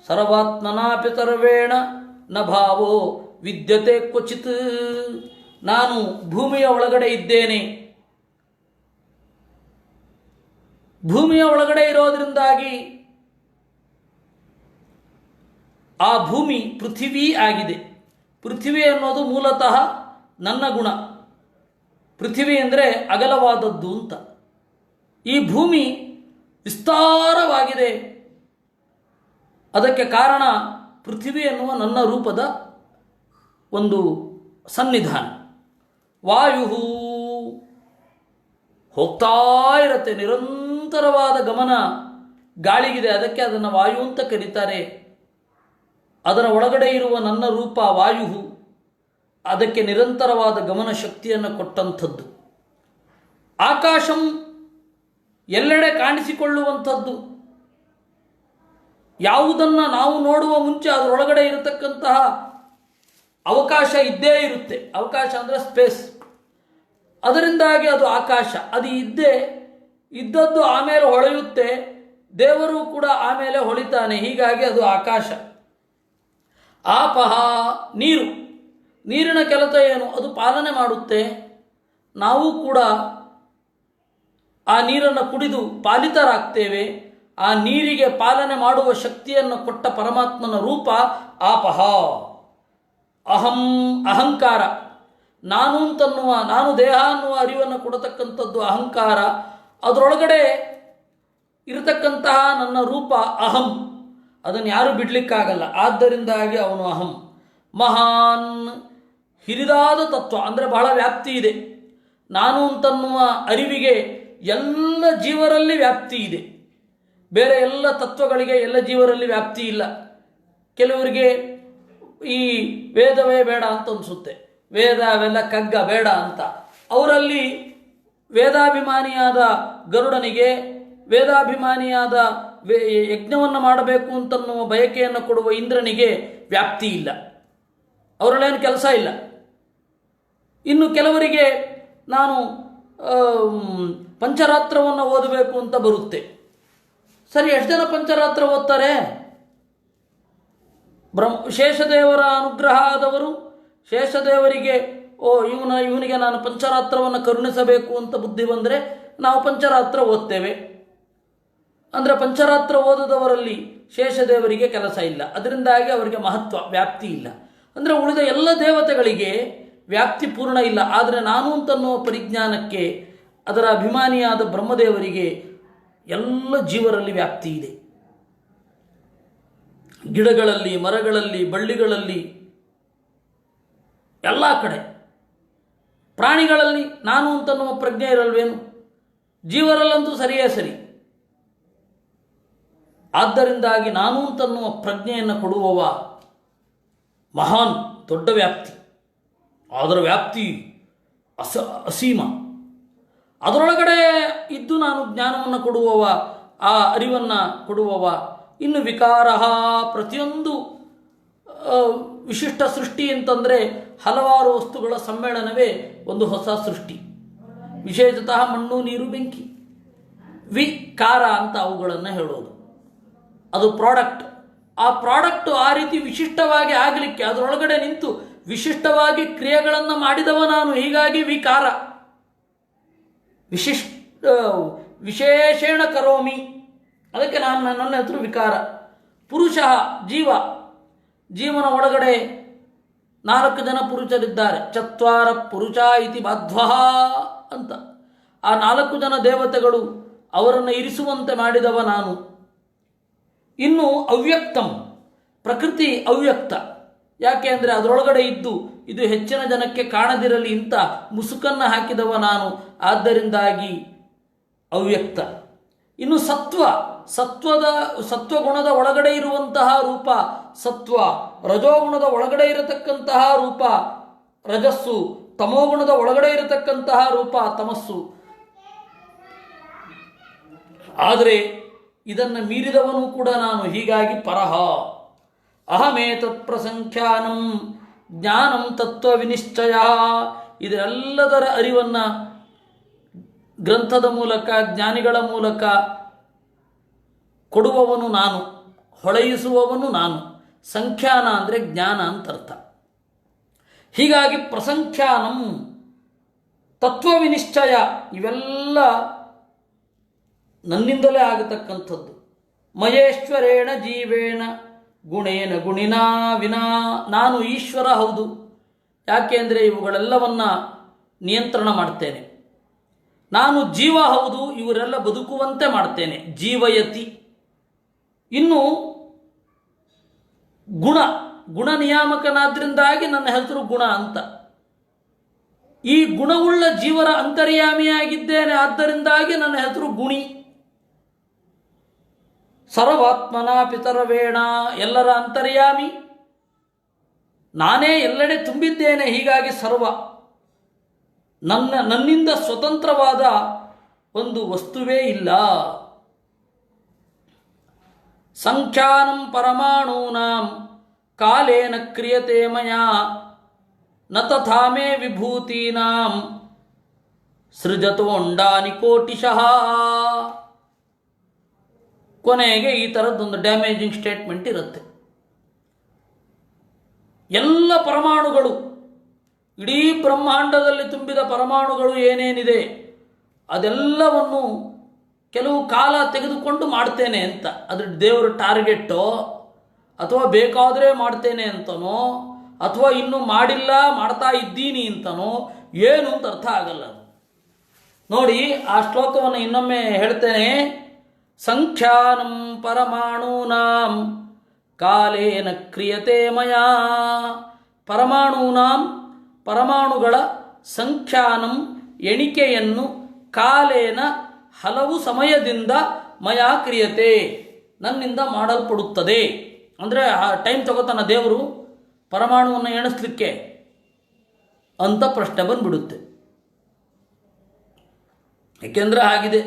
ಸರ್ವಾತ್ಮನಾಪಿ ಸರ್ವೇಣ ನ ಭಾವೋ ವಿದ್ಯತೆ ಕ್ವಚಿತ್. ನಾನು ಭೂಮಿಯ ಒಳಗಡೆ ಇದ್ದೇನೆ. ಭೂಮಿಯ ಒಳಗಡೆ ಇರೋದ್ರಿಂದಾಗಿ ಆ ಭೂಮಿ ಪೃಥಿವೀ ಆಗಿದೆ. ಪೃಥಿವಿ ಅನ್ನೋದು ಮೂಲತಃ ನನ್ನ ಗುಣ. ಪೃಥಿವಿ ಅಂದರೆ ಅಗಲವಾದದ್ದು ಅಂತ. ಈ ಭೂಮಿ ವಿಸ್ತಾರವಾಗಿದೆ. ಅದಕ್ಕೆ ಕಾರಣ ಪೃಥಿವಿ ಎನ್ನುವ ನನ್ನ ರೂಪದ ಒಂದು ಸನ್ನಿಧಾನ. ವಾಯು ಹೋಗ್ತಾ ಇರುತ್ತೆ, ನಿರಂತರವಾದ ಗಮನ ಗಾಳಿಗಿದೆ, ಅದಕ್ಕೆ ಅದನ್ನು ವಾಯು ಅಂತ ಕರೀತಾರೆ. ಅದರ ಒಳಗಡೆ ಇರುವ ನನ್ನ ರೂಪ ವಾಯು, ಅದಕ್ಕೆ ನಿರಂತರವಾದ ಗಮನ ಶಕ್ತಿಯನ್ನು ಕೊಟ್ಟಂಥದ್ದು. ಆಕಾಶಂ ಎಲ್ಲೆಡೆ ಕಾಣಿಸಿಕೊಳ್ಳುವಂಥದ್ದು. ಯಾವುದನ್ನು ನಾವು ನೋಡುವ ಮುಂಚೆ ಅದರೊಳಗಡೆ ಇರತಕ್ಕಂತಹ ಅವಕಾಶ ಇದ್ದೇ ಇರುತ್ತೆ. ಅವಕಾಶ ಅಂದರೆ ಸ್ಪೇಸ್. ಅದರಿಂದಾಗಿ ಅದು ಆಕಾಶ. ಅದು ಇದ್ದದ್ದು ಆಮೇಲೆ ಹೊಳೆಯುತ್ತೆ. ದೇವರು ಕೂಡ ಆಮೇಲೆ ಹೊಳಿತಾನೆ. ಹೀಗಾಗಿ ಅದು ಆಕಾಶ. ಆಪಹ ನೀರು. ನೀರಿನ ಕೆಲಸ ಏನು? ಅದು ಪಾಲನೆ ಮಾಡುತ್ತೆ. ನಾವು ಕೂಡ ಆ ನೀರನ್ನು ಕುಡಿದು ಪಾಲಿತರಾಗ್ತೇವೆ. ಆ ನೀರಿಗೆ ಪಾಲನೆ ಮಾಡುವ ಶಕ್ತಿಯನ್ನು ಕೊಟ್ಟ ಪರಮಾತ್ಮನ ರೂಪ ಆಪಹ. ಅಹಂ ಅಹಂಕಾರ, ನಾನು ಅಂತನ್ನುವ, ನಾನು ದೇಹ ಅನ್ನುವ ಅರಿವನ್ನು ಕೊಡತಕ್ಕಂಥದ್ದು ಅಹಂಕಾರ. ಅದರೊಳಗಡೆ ಇರತಕ್ಕಂತಹ ನನ್ನ ರೂಪ ಅಹಂ, ಅದನ್ನು ಯಾರೂ ಬಿಡಲಿಕ್ಕಾಗಲ್ಲ. ಆದ್ದರಿಂದಾಗಿ ಅವನು ಅಹಂ. ಮಹಾನ್, ಹಿರಿದಾದ ತತ್ವ ಅಂದರೆ ಬಹಳ ವ್ಯಾಪ್ತಿ ಇದೆ. ನಾನು ಅಂತನ್ನುವ ಅರಿವಿಗೆ ಎಲ್ಲ ಜೀವರಲ್ಲಿ ವ್ಯಾಪ್ತಿ ಇದೆ. ಬೇರೆ ಎಲ್ಲ ತತ್ವಗಳಿಗೆ ಎಲ್ಲ ಜೀವರಲ್ಲಿ ವ್ಯಾಪ್ತಿ ಇಲ್ಲ. ಕೆಲವರಿಗೆ ಈ ವೇದವೇ ಬೇಡ ಅಂತ ಅನಿಸುತ್ತೆ, ವೇದ ಅವೆಲ್ಲ ಕಗ್ಗ ಬೇಡ ಅಂತ. ಅವರಲ್ಲಿ ವೇದಾಭಿಮಾನಿಯಾದ ಗರುಡನಿಗೆ, ವೇದಾಭಿಮಾನಿಯಾದ ಯಜ್ಞವನ್ನು ಮಾಡಬೇಕು ಅಂತನ್ನುವ ಬಯಕೆಯನ್ನು ಕೊಡುವ ಇಂದ್ರನಿಗೆ ವ್ಯಾಪ್ತಿ ಇಲ್ಲ, ಅವರಲ್ಲೇನು ಕೆಲಸ ಇಲ್ಲ. ಇನ್ನು ಕೆಲವರಿಗೆ ನಾನು ಪಂಚರಾತ್ರವನ್ನು ಓದಬೇಕು ಅಂತ ಬರುತ್ತೆ. ಸರಿ, ಎಷ್ಟು ಜನ ಪಂಚರಾತ್ರ ಓದ್ತಾರೆ? ಶೇಷದೇವರ ಅನುಗ್ರಹ ಆದವರು ಶೇಷದೇವರಿಗೆ ಇವನಿಗೆ ನಾನು ಪಂಚರಾತ್ರವನ್ನು ಕರುಣಿಸಬೇಕು ಅಂತ ಬುದ್ಧಿ ಬಂದರೆ ನಾವು ಪಂಚರಾತ್ರ ಓದ್ತೇವೆ. ಅಂದರೆ ಪಂಚರಾತ್ರ ಓದದವರಲ್ಲಿ ಶೇಷದೇವರಿಗೆ ಕೆಲಸ ಇಲ್ಲ, ಅದರಿಂದಾಗಿ ಅವರಿಗೆ ಮಹತ್ವ, ವ್ಯಾಪ್ತಿ ಇಲ್ಲ. ಅಂದರೆ ಉಳಿದ ಎಲ್ಲ ದೇವತೆಗಳಿಗೆ ವ್ಯಾಪ್ತಿ ಪೂರ್ಣ ಇಲ್ಲ. ಆದರೆ ನಾನು ಅಂತನ್ನುವ ಪರಿಜ್ಞಾನಕ್ಕೆ, ಅದರ ಅಭಿಮಾನಿಯಾದ ಬ್ರಹ್ಮದೇವರಿಗೆ ಎಲ್ಲ ಜೀವರಲ್ಲಿ ವ್ಯಾಪ್ತಿ ಇದೆ. ಗಿಡಗಳಲ್ಲಿ, ಮರಗಳಲ್ಲಿ, ಬಳ್ಳಿಗಳಲ್ಲಿ, ಎಲ್ಲ ಕಡೆ. ಪ್ರಾಣಿಗಳಲ್ಲಿ ನಾನು ಅಂತನ್ನುವ ಪ್ರಜ್ಞೆ ಇರಲ್ವೇನು? ಜೀವರಲ್ಲಂತೂ ಸರಿಯೇ ಸರಿ. ಆದ್ದರಿಂದಾಗಿ ನಾನು ಅಂತನ್ನುವ ಪ್ರಜ್ಞೆಯನ್ನು ಕೊಡುವವ ಮಹಾನ್, ದೊಡ್ಡ ವ್ಯಾಪ್ತಿ. ಅದರ ವ್ಯಾಪ್ತಿ ಅಸೀಮ. ಅದರೊಳಗಡೆ ಇದ್ದು ನಾನು ಜ್ಞಾನವನ್ನು ಕೊಡುವವ, ಆ ಅರಿವನ್ನು ಕೊಡುವವ. ಇನ್ನು ವಿಕಾರ, ಪ್ರತಿಯೊಂದು ವಿಶಿಷ್ಟ ಸೃಷ್ಟಿ ಅಂತಂದರೆ ಹಲವಾರು ವಸ್ತುಗಳ ಸಮ್ಮೇಳನವೇ ಒಂದು ಹೊಸ ಸೃಷ್ಟಿ. ವಿಶೇಷತಃ ಮಣ್ಣು, ನೀರು, ಬೆಂಕಿ, ವಿಕಾರ ಅಂತ ಅವುಗಳನ್ನು ಹೇಳೋದು. ಅದು ಪ್ರಾಡಕ್ಟ್. ಆ ಪ್ರಾಡಕ್ಟು ಆ ರೀತಿ ವಿಶಿಷ್ಟವಾಗಿ ಆಗಲಿಕ್ಕೆ ಅದರೊಳಗಡೆ ನಿಂತು ವಿಶಿಷ್ಟವಾಗಿ ಕ್ರಿಯೆಗಳನ್ನು ಮಾಡಿದವ ನಾನು. ಹೀಗಾಗಿ ವಿಕಾರ, ವಿಶೇಷೇಣ ಕರೋಮಿ, ಅದಕ್ಕೆ ನನ್ನ ಹೆಸರು ವಿಕಾರ. ಪುರುಷ, ಜೀವ, ಜೀವನ ಒಳಗಡೆ 4 ಜನ ಪುರುಷರಿದ್ದಾರೆ. ಚತ್ವಾರ ಪುರುಷ ಇತಿ ಬಾಧ್ವ ಅಂತ. ಆ 4 ಜನ ದೇವತೆಗಳು, ಅವರನ್ನು ಇರಿಸುವಂತೆ ಮಾಡಿದವ ನಾನು. ಇನ್ನು ಅವ್ಯಕ್ತಂ, ಪ್ರಕೃತಿ ಅವ್ಯಕ್ತ. ಯಾಕೆ ಅಂದರೆ ಅದರೊಳಗಡೆ ಇದ್ದು ಇದು ಹೆಚ್ಚಿನ ಜನಕ್ಕೆ ಕಾಣದಿರಲಿ ಅಂತ ಮುಸುಕನ್ನು ಹಾಕಿದವ ನಾನು. ಆದ್ದರಿಂದಾಗಿ ಅವ್ಯಕ್ತ. ಇನ್ನು ಸತ್ವ, ಸತ್ವಗುಣದ ಒಳಗಡೆ ಇರುವಂತಹ ರೂಪ ಸತ್ವ, ರಜೋಗುಣದ ಒಳಗಡೆ ಇರತಕ್ಕಂತಹ ರೂಪ ರಜಸ್ಸು, ತಮೋಗುಣದ ಒಳಗಡೆ ಇರತಕ್ಕಂತಹ ರೂಪ ತಮಸ್ಸು. ಆದರೆ ಇದನ್ನು ಮೀರಿದವನು ಕೂಡ ನಾನು. ಹೀಗಾಗಿ ಪರಹ. ಅಹಮೇತತ್ ಪ್ರಸಂಖ್ಯಾನಂ ಜ್ಞಾನಂ ತತ್ವ ವಿನಿಶ್ಚಯ. ಇದೆಲ್ಲದರ ಅರಿವನ್ನು ಗ್ರಂಥದ ಮೂಲಕ, ಜ್ಞಾನಿಗಳ ಮೂಲಕ ಕೊಡುವವನು ನಾನು, ಹೊಳೆಯಿಸುವವನು ನಾನು. ಸಂಖ್ಯಾನ ಅಂದರೆ ಜ್ಞಾನ ಅಂತ ಅರ್ಥ. ಹೀಗಾಗಿ ಪ್ರಸಂಖ್ಯಾನಂ, ತತ್ವ ವಿನಿಶ್ಚಯ, ಇವೆಲ್ಲ ನನ್ನಿಂದಲೇ ಆಗತಕ್ಕಂಥದ್ದು. ಮಯೇಶ್ವರೇಣ ಜೀವೇಣ ಗುಣೇನ ಗುಣಿನಾ ವಿನಾ. ನಾನು ಈಶ್ವರ ಹೌದು. ಯಾಕೆ ಅಂದರೆ ಇವುಗಳೆಲ್ಲವನ್ನ ನಿಯಂತ್ರಣ ಮಾಡ್ತೇನೆ. ನಾನು ಜೀವ ಹೌದು, ಇವರೆಲ್ಲ ಬದುಕುವಂತೆ ಮಾಡ್ತೇನೆ. ಜೀವಯತಿ. ಇನ್ನು ಗುಣ ನಿಯಾಮಕನಾದ್ರಿಂದಾಗಿ ನನ್ನ ಹೆಸರು ಗುಣ ಅಂತ. ಈ ಗುಣವುಳ್ಳ ಜೀವರ ಅಂತರ್ಯಾಮಿಯಾಗಿದ್ದೇನೆ, ಆದ್ದರಿಂದಾಗಿ ನನ್ನ ಹೆಸರು ಗುಣಿ. ಸರ್ವಾತ್ಮನ ಪಿತರವೇಣ, ಎಲ್ಲರ ಅಂತರ್ಯಾಮಿ ನಾನೇ, ಎಲ್ಲೆಡೆ ತುಂಬಿದ್ದೇನೆ. ಹೀಗಾಗಿ ಸರ್ವ. ನನ್ನಿಂದ ಸ್ವತಂತ್ರವಾದ ಒಂದು ವಸ್ತುವೇ ಇಲ್ಲ. ಸಂಖ್ಯಾನಂ ಪರಮಾಣೂನಾಂ ಕಾಲೇನ ಕ್ರಿಯತೆ ಮಯಾ ನ ತಥಾ ಮೇ ವಿಭೂತೀನಾಂ ಸೃಜತೋಂಡಾನಿ ಕೋಟಿಶಃ. ಕೊನೆಗೆ ಈ ಥರದ್ದೊಂದು ಡ್ಯಾಮೇಜಿಂಗ್ ಸ್ಟೇಟ್ಮೆಂಟ್ ಇರುತ್ತೆ. ಎಲ್ಲ ಪರಮಾಣುಗಳು ಇಡೀ ಬ್ರಹ್ಮಾಂಡದಲ್ಲಿ ತುಂಬಿದ ಪರಮಾಣುಗಳು ಏನೇನಿದೆ ಅದೆಲ್ಲವನ್ನು ಕೆಲವು ಕಾಲ ತೆಗೆದುಕೊಂಡು ಮಾಡ್ತೇನೆ ಅಂತ. ಅದ್ರ ದೇವರ ಟಾರ್ಗೆಟ್ಟೋ ಅಥವಾ ಬೇಕಾದರೆ ಮಾಡ್ತೇನೆ ಅಂತನೋ ಅಥವಾ ಇನ್ನೂ ಮಾಡಿಲ್ಲ ಮಾಡ್ತಾ ಇದ್ದೀನಿ ಅಂತನೋ ಏನು ಅಂತ ಅರ್ಥ ಆಗಲ್ಲ. ನೋಡಿ, ಆ ಶ್ಲೋಕವನ್ನು ಇನ್ನೊಮ್ಮೆ ಹೇಳ್ತೇನೆ. ಸಂಖ್ಯಾನಂ ಪರಮಾಣೂನಾಂ ಕಾಲೇನ ಕ್ರಿಯತೆ ಮಯಾ. ಪರಮಾಣೂನಾಂ ಪರಮಾಣುಗಳ ಸಂಖ್ಯಾನಂ ಎಣಿಕೆಯನ್ನು ಕಾಲೇನ ಹಲವು ಸಮಯದಿಂದ ಮಯಾ ಕ್ರಿಯತೆ ನನ್ನಿಂದ ಮಾಡಲ್ಪಡುತ್ತದೆ. ಅಂದರೆ ಟೈಮ್ ತಗೋತಾನ ದೇವರು ಪರಮಾಣುವನ್ನು ಎಣಿಸ್ಲಿಕ್ಕೆ ಅಂತ ಪ್ರಶ್ನೆ ಬಂದ್ಬಿಡುತ್ತೆ. ಏಕೆಂದರೆ ಆಗಿದೆ,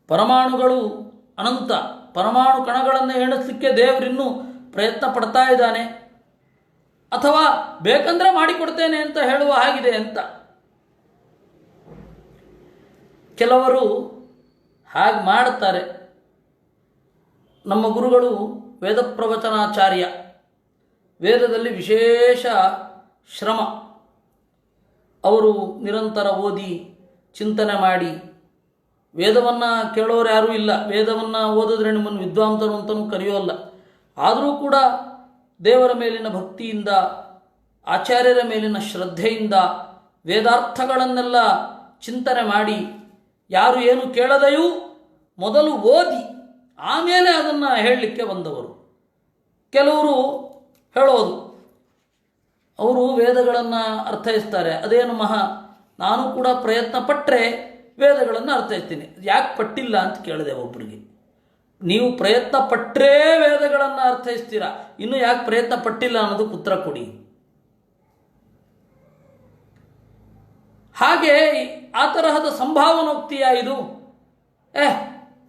ಪರಮಾಣುಗಳು ಅನಂತ. ಪರಮಾಣು ಕಣಗಳನ್ನು ಎಣಿಸ್ಲಿಕ್ಕೆ ದೇವರಿನ್ನೂ ಪ್ರಯತ್ನ ಪಡ್ತಾ ಇದ್ದಾನೆ. ಅಥವಾ ಬೇಕಂದ್ರೆ ಮಾಡಿಕೊಡ್ತೇನೆ ಅಂತ ಹೇಳುವ ಹಾಗಿದೆ ಅಂತ. ಕೆಲವರು ಹಾಗೆ ಮಾಡ್ತಾರೆ. ನಮ್ಮ ಗುರುಗಳು ವೇದ ಪ್ರವಚನಾಚಾರ್ಯ, ವೇದದಲ್ಲಿ ವಿಶೇಷ ಶ್ರಮ. ಅವರು ನಿರಂತರ ಓದಿ ಚಿಂತನೆ ಮಾಡಿ, ವೇದವನ್ನು ಕೇಳೋರು ಯಾರೂ ಇಲ್ಲ. ವೇದವನ್ನು ಓದಿದ್ರೆ ನಿಮ್ಮನ್ನು ವಿದ್ವಾಂಸರು ಅಂತಲೂ ಕರೆಯೋಲ್ಲ. ಆದರೂ ಕೂಡ ದೇವರ ಮೇಲಿನ ಭಕ್ತಿಯಿಂದ, ಆಚಾರ್ಯರ ಮೇಲಿನ ಶ್ರದ್ಧೆಯಿಂದ ವೇದಾರ್ಥಗಳನ್ನೆಲ್ಲ ಚಿಂತನೆ ಮಾಡಿ, ಯಾರು ಏನು ಕೇಳದೆಯೂ ಮೊದಲು ಓದಿ ಆಮೇಲೆ ಅದನ್ನು ಹೇಳಲಿಕ್ಕೆ ಬಂದವರು. ಕೆಲವರು ಹೇಳೋದು, ಅವರು ವೇದಗಳನ್ನು ಅರ್ಥೈಸ್ತಾರೆ. ಅದೇನು ನಾನು ಕೂಡ ಪ್ರಯತ್ನ ಪಟ್ಟರೆ ವೇದಗಳನ್ನು ಅರ್ಥೈಸ್ತೀನಿ. ಯಾಕೆ ಪಟ್ಟಿಲ್ಲ ಅಂತ ಕೇಳಿದೆ ಒಬ್ಬರಿಗೆ. ನೀವು ಪ್ರಯತ್ನ ಪಟ್ಟರೆ ವೇದಗಳನ್ನು ಅರ್ಥೈಸ್ತೀರಾ, ಇನ್ನು ಯಾಕೆ ಪ್ರಯತ್ನ ಪಟ್ಟಿಲ್ಲ ಅನ್ನೋದಕ್ಕೆ ಉತ್ತರ ಕೊಡಿ. ಹಾಗೆ ಆ ತರಹದ ಸಂಭಾವನೋಕ್ತಿಯ ಇದು.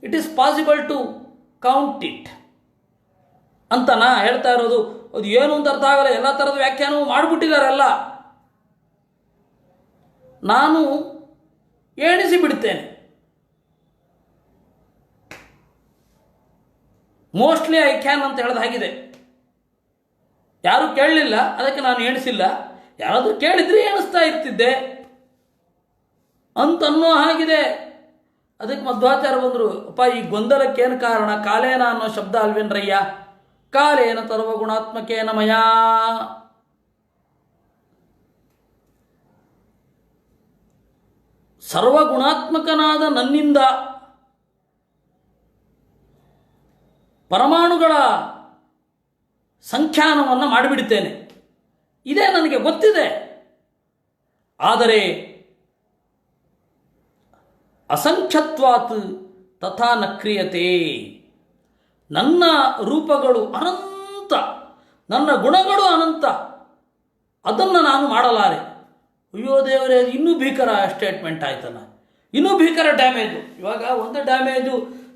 It is possible to count it ಅಂತ ನಾ ಹೇಳ್ತಾ ಇರೋದು. ಅದು ಏನು ಅಂತ ಅರ್ಥ ಆಗಲ್ಲ. ಎಲ್ಲ ಥರದ ವ್ಯಾಖ್ಯಾನವೂ ಮಾಡಿಬಿಟ್ಟಿದ್ದಾರೆಲ್ಲ. ನಾನು ಎಣಿಸಿ ಬಿಡ್ತೇನೆ. ಮೋಸ್ಟ್ಲಿ ಐ ಕ್ಯಾನ್ ಅಂತ ಹೇಳೋದು ಹಾಗಿದೆ. ಯಾರೂ ಕೇಳಲಿಲ್ಲ, ಅದಕ್ಕೆ ನಾನು ಎಣಿಸಿಲ್ಲ. ಯಾರಾದರೂ ಕೇಳಿದ್ರೆ ಎಣಿಸ್ತಾ ಇರ್ತಿದ್ದೆ ಅಂತನ್ನೋ ಹಾಗಿದೆ. ಅದಕ್ಕೆ ಮಧ್ವಾಚಾರ್ಯ ಬಂದರು, ಅಪ್ಪ ಈ ಗೊಂದಲಕ್ಕೇನು ಕಾರಣ? ಕಾಲೇನ ಅನ್ನೋ ಶಬ್ದ ಅಲ್ವೇನ್ರಯ್ಯ? ಕಾಲೇನ ಸರ್ವಗುಣಾತ್ಮಕೇನ ಮಯಾ. ಸರ್ವಗುಣಾತ್ಮಕನಾದ ನನ್ನಿಂದ ಪರಮಾಣುಗಳ ಸಂಖ್ಯಾನವನ್ನು ಮಾಡಿಬಿಡ್ತೇನೆ. ಇದೇ ನನಗೆ ಗೊತ್ತಿದೆ. ಆದರೆ ಅಸಂಖ್ಯತ್ವಾತ್ ತಥಾ ನ ಕ್ರಿಯತೆ. ನನ್ನ ರೂಪಗಳು ಅನಂತ, ನನ್ನ ಗುಣಗಳು ಅನಂತ, ಅದನ್ನು ನಾನು ಮಾಡಲಾರೆ. ಅಯ್ಯೋ ದೇವರೇ, ಇನ್ನೂ ಭೀಕರ ಸ್ಟೇಟ್ಮೆಂಟ್ ಆಯ್ತಲ್ಲ, ಇನ್ನೂ ಭೀಕರ ಡ್ಯಾಮೇಜು. ಇವಾಗ ಒಂದು ಡ್ಯಾಮೇಜು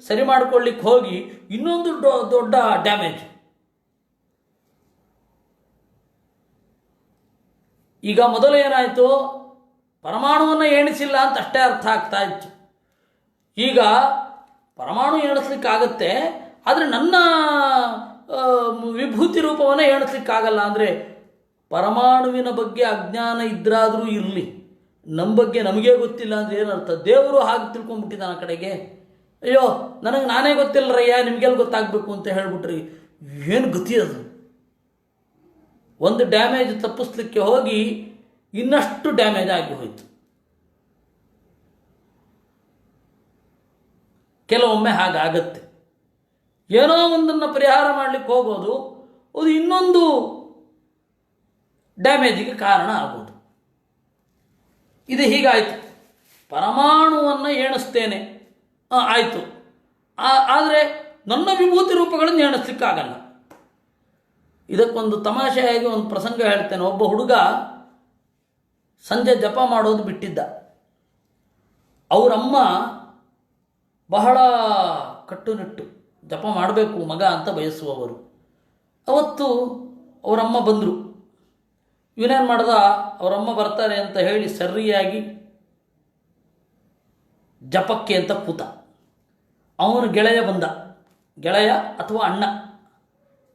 ಸರಿ ಮಾಡ್ಕೊಳ್ಳಿಕ್ಕೆ ಹೋಗಿ ಇನ್ನೊಂದು ದೊಡ್ಡ ಡ್ಯಾಮೇಜ್. ಈಗ ಮೊದಲು ಏನಾಯಿತು, ಪರಮಾಣುವನ್ನು ಎಣಿಸಿಲ್ಲ ಅಂತ ಅಷ್ಟೇ ಅರ್ಥ ಆಗ್ತಾ ಇತ್ತು. ಈಗ ಪರಮಾಣು ಎಣಿಸ್ಲಿಕ್ಕಾಗತ್ತೆ, ಆದರೆ ನನ್ನ ವಿಭೂತಿ ರೂಪವನ್ನು ಎಣಿಸ್ಲಿಕ್ಕಾಗಲ್ಲ. ಅಂದರೆ ಪರಮಾಣುವಿನ ಬಗ್ಗೆ ಅಜ್ಞಾನ ಇದ್ರಾದರೂ ಇರಲಿ, ನಮ್ಮ ಬಗ್ಗೆ ನಮಗೇ ಗೊತ್ತಿಲ್ಲ ಅಂದರೆ ಏನರ್ಥ? ದೇವರು ಹಾಗೆ ತಿಳ್ಕೊಂಡ್ಬಿಟ್ಟಿದ್ದಾನ ಆ ಕಡೆಗೆ. ಅಯ್ಯೋ ನನಗೆ ನಾನೇ ಗೊತ್ತಿಲ್ಲರಯ್ಯ, ನಿಮಗೆಲ್ಲಿ ಗೊತ್ತಾಗಬೇಕು ಅಂತ ಹೇಳ್ಬಿಟ್ರಿ. ಏನು ಗತಿ ಅದು? ಒಂದು ಡ್ಯಾಮೇಜ್ ತಪ್ಪಿಸ್ಲಿಕ್ಕೆ ಹೋಗಿ ಇನ್ನಷ್ಟು ಡ್ಯಾಮೇಜ್ ಆಗಿ ಹೋಯಿತು. ಕೆಲವೊಮ್ಮೆ ಹಾಗಾಗತ್ತೆ. ಏನೋ ಒಂದನ್ನು ಪರಿಹಾರ ಮಾಡಲಿಕ್ಕೆ ಹೋಗೋದು, ಅದು ಇನ್ನೊಂದು ಡ್ಯಾಮೇಜಿಗೆ ಕಾರಣ ಆಗೋದು. ಇದು ಹೀಗಾಯಿತು. ಪರಮಾಣುವನ್ನು ಎಣಿಸ್ತೇನೆ, ಆಯಿತು. ಆದರೆ ನನ್ನ ವಿಭೂತಿ ರೂಪಗಳನ್ನು ಎಣಿಸ್ಲಿಕ್ಕಾಗಲ್ಲ. ಇದಕ್ಕೊಂದು ತಮಾಷೆಯಾಗಿ ಒಂದು ಪ್ರಸಂಗ ಹೇಳ್ತೇನೆ. ಒಬ್ಬ ಹುಡುಗ ಸಂಜೆ ಜಪ ಮಾಡೋದು ಬಿಟ್ಟಿದ್ದ. ಅವರಮ್ಮ ಬಹಳ ಕಟ್ಟುನಿಟ್ಟು ಜಪ ಮಾಡಬೇಕು ಮಗ ಅಂತ ಬಯಸುವವರು. ಅವತ್ತು ಅವರಮ್ಮ ಬಂದರು. ಇವನೇನು ಮಾಡ್ದ, ಅವರಮ್ಮ ಬರ್ತಾರೆ ಅಂತ ಹೇಳಿ ಸರಿಯಾಗಿ ಜಪಕ್ಕೆ ಅಂತ ಕೂತ. ಅವನು ಗೆಳೆಯ ಬಂದ, ಗೆಳೆಯ ಅಥವಾ ಅಣ್ಣ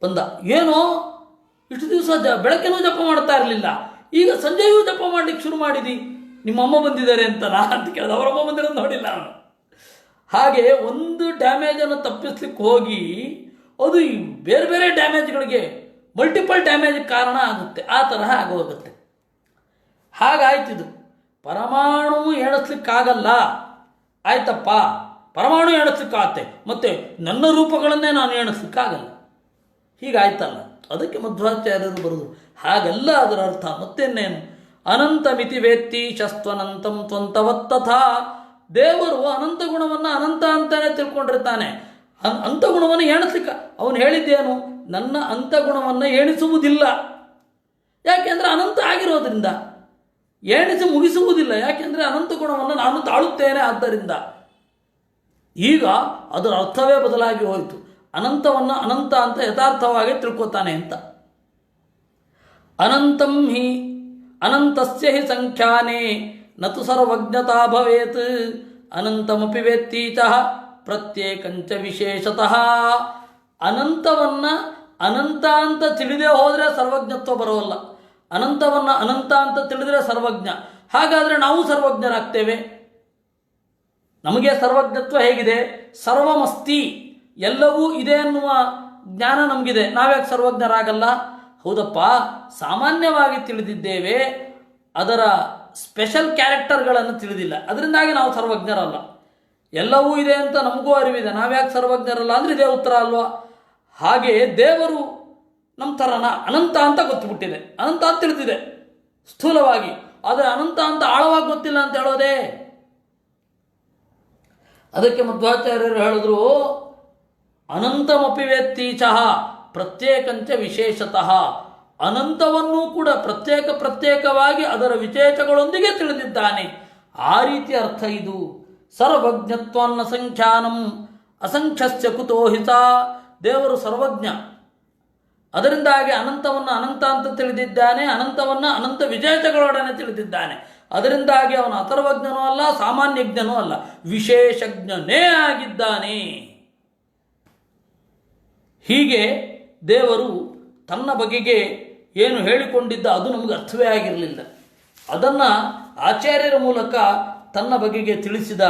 ಬಂದ. ಏನೋ ಇಷ್ಟು ದಿವಸ ಬೆಳಗ್ಗೆನೂ ಜಪ ಮಾಡ್ತಾ ಇರಲಿಲ್ಲ, ಈಗ ಸಂಜೆಯೂ ಜಪ ಮಾಡ್ಲಿಕ್ಕೆ ಶುರು ಮಾಡಿದಿ, ನಿಮ್ಮಮ್ಮ ಬಂದಿದ್ದಾರೆ ಅಂತನಾ ಅಂತ ಕೇಳಿದ. ಅವರಮ್ಮ ಬಂದಿರೋದು ನೋಡಿಲ್ಲ ಅವನು. ಹಾಗೆ ಒಂದು ಡ್ಯಾಮೇಜನ್ನು ತಪ್ಪಿಸ್ಲಿಕ್ಕೆ ಹೋಗಿ ಅದು ಬೇರೆ ಬೇರೆ ಡ್ಯಾಮೇಜ್ಗಳಿಗೆ, ಮಲ್ಟಿಪಲ್ ಡ್ಯಾಮೇಜ್ ಕಾರಣ ಆಗುತ್ತೆ. ಆ ತರಹ ಆಗೋಗುತ್ತೆ. ಹಾಗಾಯ್ತಿದು. ಪರಮಾಣು ಎಣಿಸ್ಲಿಕ್ಕಾಗಲ್ಲ, ಆಯ್ತಪ್ಪ, ಪರಮಾಣು ಎಣಿಸ್ಲಿಕ್ಕಾಗತ್ತೆ, ಮತ್ತೆ ನನ್ನ ರೂಪಗಳನ್ನೇ ನಾನು ಎಣಿಸ್ಲಿಕ್ಕಾಗಲ್ಲ, ಹೀಗಾಯ್ತಲ್ಲ. ಅದಕ್ಕೆ ಮಧ್ವಾಚಾರ್ಯರು ಬರುವುದು ಹಾಗಲ್ಲ. ಅದರ ಅರ್ಥ ಮತ್ತೇನೇನು? ಅನಂತ ಮಿತಿ ವೇತ್ತಿ ಶಸ್ತ್ವನಂತಂ ತ್ವಂತವತ್ತಥಾ. ದೇವರು ಅನಂತ ಗುಣವನ್ನು ಅನಂತ ಅಂತಾನೆ ತಿಳ್ಕೊಂಡಿರ್ತಾನೆ. ಅಂತ ಗುಣವನ್ನು ಎಣಿಸ್ಲಿಕ್ಕೆ ಅವನು ಹೇಳಿದ್ದೇನು? ನನ್ನ ಅಂತ ಗುಣವನ್ನು ಎಣಿಸುವುದಿಲ್ಲ. ಯಾಕೆಂದರೆ ಅನಂತ ಆಗಿರೋದ್ರಿಂದ. ಎಣಿಸಿ ಮುಗಿಸುವುದಿಲ್ಲ, ಯಾಕೆಂದರೆ ಅನಂತ ಗುಣವನ್ನು ನಾನು ತಾಳುತ್ತೇನೆ. ಆದ್ದರಿಂದ ಈಗ ಅದರ ಅರ್ಥವೇ ಬದಲಾಗಿ ಹೋಯಿತು. ಅನಂತವನ್ನು ಅನಂತ ಅಂತ ಯಥಾರ್ಥವಾಗಿ ತಿಳ್ಕೊತಾನೆ ಅಂತ. ಅನಂತಂ ಹಿ ಅನಂತಸ್ಯ ಹಿ ಸಂಖ್ಯಾನೇ ನತು ಸರ್ವಜ್ಞತಾ ಭವೇತ್ ಅನಂತಮಪಿ ವೇತ್ತೀಚ ಪ್ರತ್ಯೇಕಂಚ ವಿಶೇಷತಃ. ಅನಂತವನ್ನು ಅನಂತ ಅಂತ ತಿಳಿದೇ ಹೋದರೆ ಸರ್ವಜ್ಞತ್ವ ಬರೋಲ್ಲ. ಅನಂತವನ್ನು ಅನಂತ ಅಂತ ತಿಳಿದರೆ ಸರ್ವಜ್ಞ. ಹಾಗಾದರೆ ನಾವು ಸರ್ವಜ್ಞರಾಗ್ತೇವೆ. ನಮಗೆ ಸರ್ವಜ್ಞತ್ವ ಹೇಗಿದೆ? ಸರ್ವಮಸ್ತಿ, ಎಲ್ಲವೂ ಇದೆ ಅನ್ನುವ ಜ್ಞಾನ ನಮಗಿದೆ. ನಾವ್ಯಾಕೆ ಸರ್ವಜ್ಞರಾಗಲ್ಲ? ಹೌದಪ್ಪ, ಸಾಮಾನ್ಯವಾಗಿ ತಿಳಿದಿದ್ದೇವೆ, ಅದರ ಸ್ಪೆಷಲ್ ಕ್ಯಾರೆಕ್ಟರ್ಗಳನ್ನು ತಿಳಿದಿಲ್ಲ. ಅದರಿಂದಾಗಿ ನಾವು ಸರ್ವಜ್ಞರಲ್ಲ. ಎಲ್ಲವೂ ಇದೆ ಅಂತ ನಮಗೂ ಅರಿವಿದೆ, ನಾವ್ಯಾಕೆ ಸರ್ವಜ್ಞರಲ್ಲ ಅಂದರೆ ಇದೇ ಉತ್ತರ ಅಲ್ವಾ? ಹಾಗೆ ದೇವರು ನಮ್ಮ ಥರನ ಅನಂತ ಅಂತ ಗೊತ್ತುಬಿಟ್ಟಿದೆ, ಅನಂತ ಅಂತ ತಿಳಿದಿದೆ ಸ್ಥೂಲವಾಗಿ, ಆದರೆ ಅನಂತ ಅಂತ ಆಳವಾಗಿ ಗೊತ್ತಿಲ್ಲ ಅಂತ ಹೇಳೋದೇ. ಅದಕ್ಕೆ ಮಧ್ವಾಚಾರ್ಯರು ಹೇಳಿದ್ರು, ಅನಂತಮಪಿ ವೇತ್ತೀಚಃ ಪ್ರತ್ಯೇಕಂಚ ವಿಶೇಷತಃ. ಅನಂತವನ್ನೂ ಕೂಡ ಪ್ರತ್ಯೇಕವಾಗಿ ಅದರ ವಿಶೇಷಗಳೊಂದಿಗೆ ತಿಳಿದಿದ್ದಾನೆ. ಆ ರೀತಿ ಅರ್ಥ ಇದು. ಸರ್ವಜ್ಞತ್ವನ್ನ ಸಂಖ್ಯಾನಂ ಅಸಂಖ್ಯಸ್ಯ ಕುತೋ ಹಿತ. ದೇವರು ಸರ್ವಜ್ಞ, ಅದರಿಂದಾಗಿ ಅನಂತವನ್ನು ಅನಂತ ಅಂತ ತಿಳಿದಿದ್ದಾನೆ, ಅನಂತವನ್ನು ಅನಂತ ವಿಶೇಷಗಳೊಡನೆ ತಿಳಿದಿದ್ದಾನೆ. ಅದರಿಂದಾಗಿ ಅವನು ಅಥರ್ವಜ್ಞನೂ ಅಲ್ಲ, ಸಾಮಾನ್ಯಜ್ಞನೂ ಅಲ್ಲ, ವಿಶೇಷಜ್ಞನೇ ಆಗಿದ್ದಾನೆ. ಹೀಗೆ ದೇವರು ತನ್ನ ಬಗೆಗೆ ಏನು ಹೇಳಿಕೊಂಡಿದ್ದ ಅದು ನಮಗೆ ಅರ್ಥವೇ ಆಗಿರಲಿಲ್ಲ. ಅದನ್ನು ಆಚಾರ್ಯರ ಮೂಲಕ ತನ್ನ ಬಗೆಗೆ ತಿಳಿಸಿದ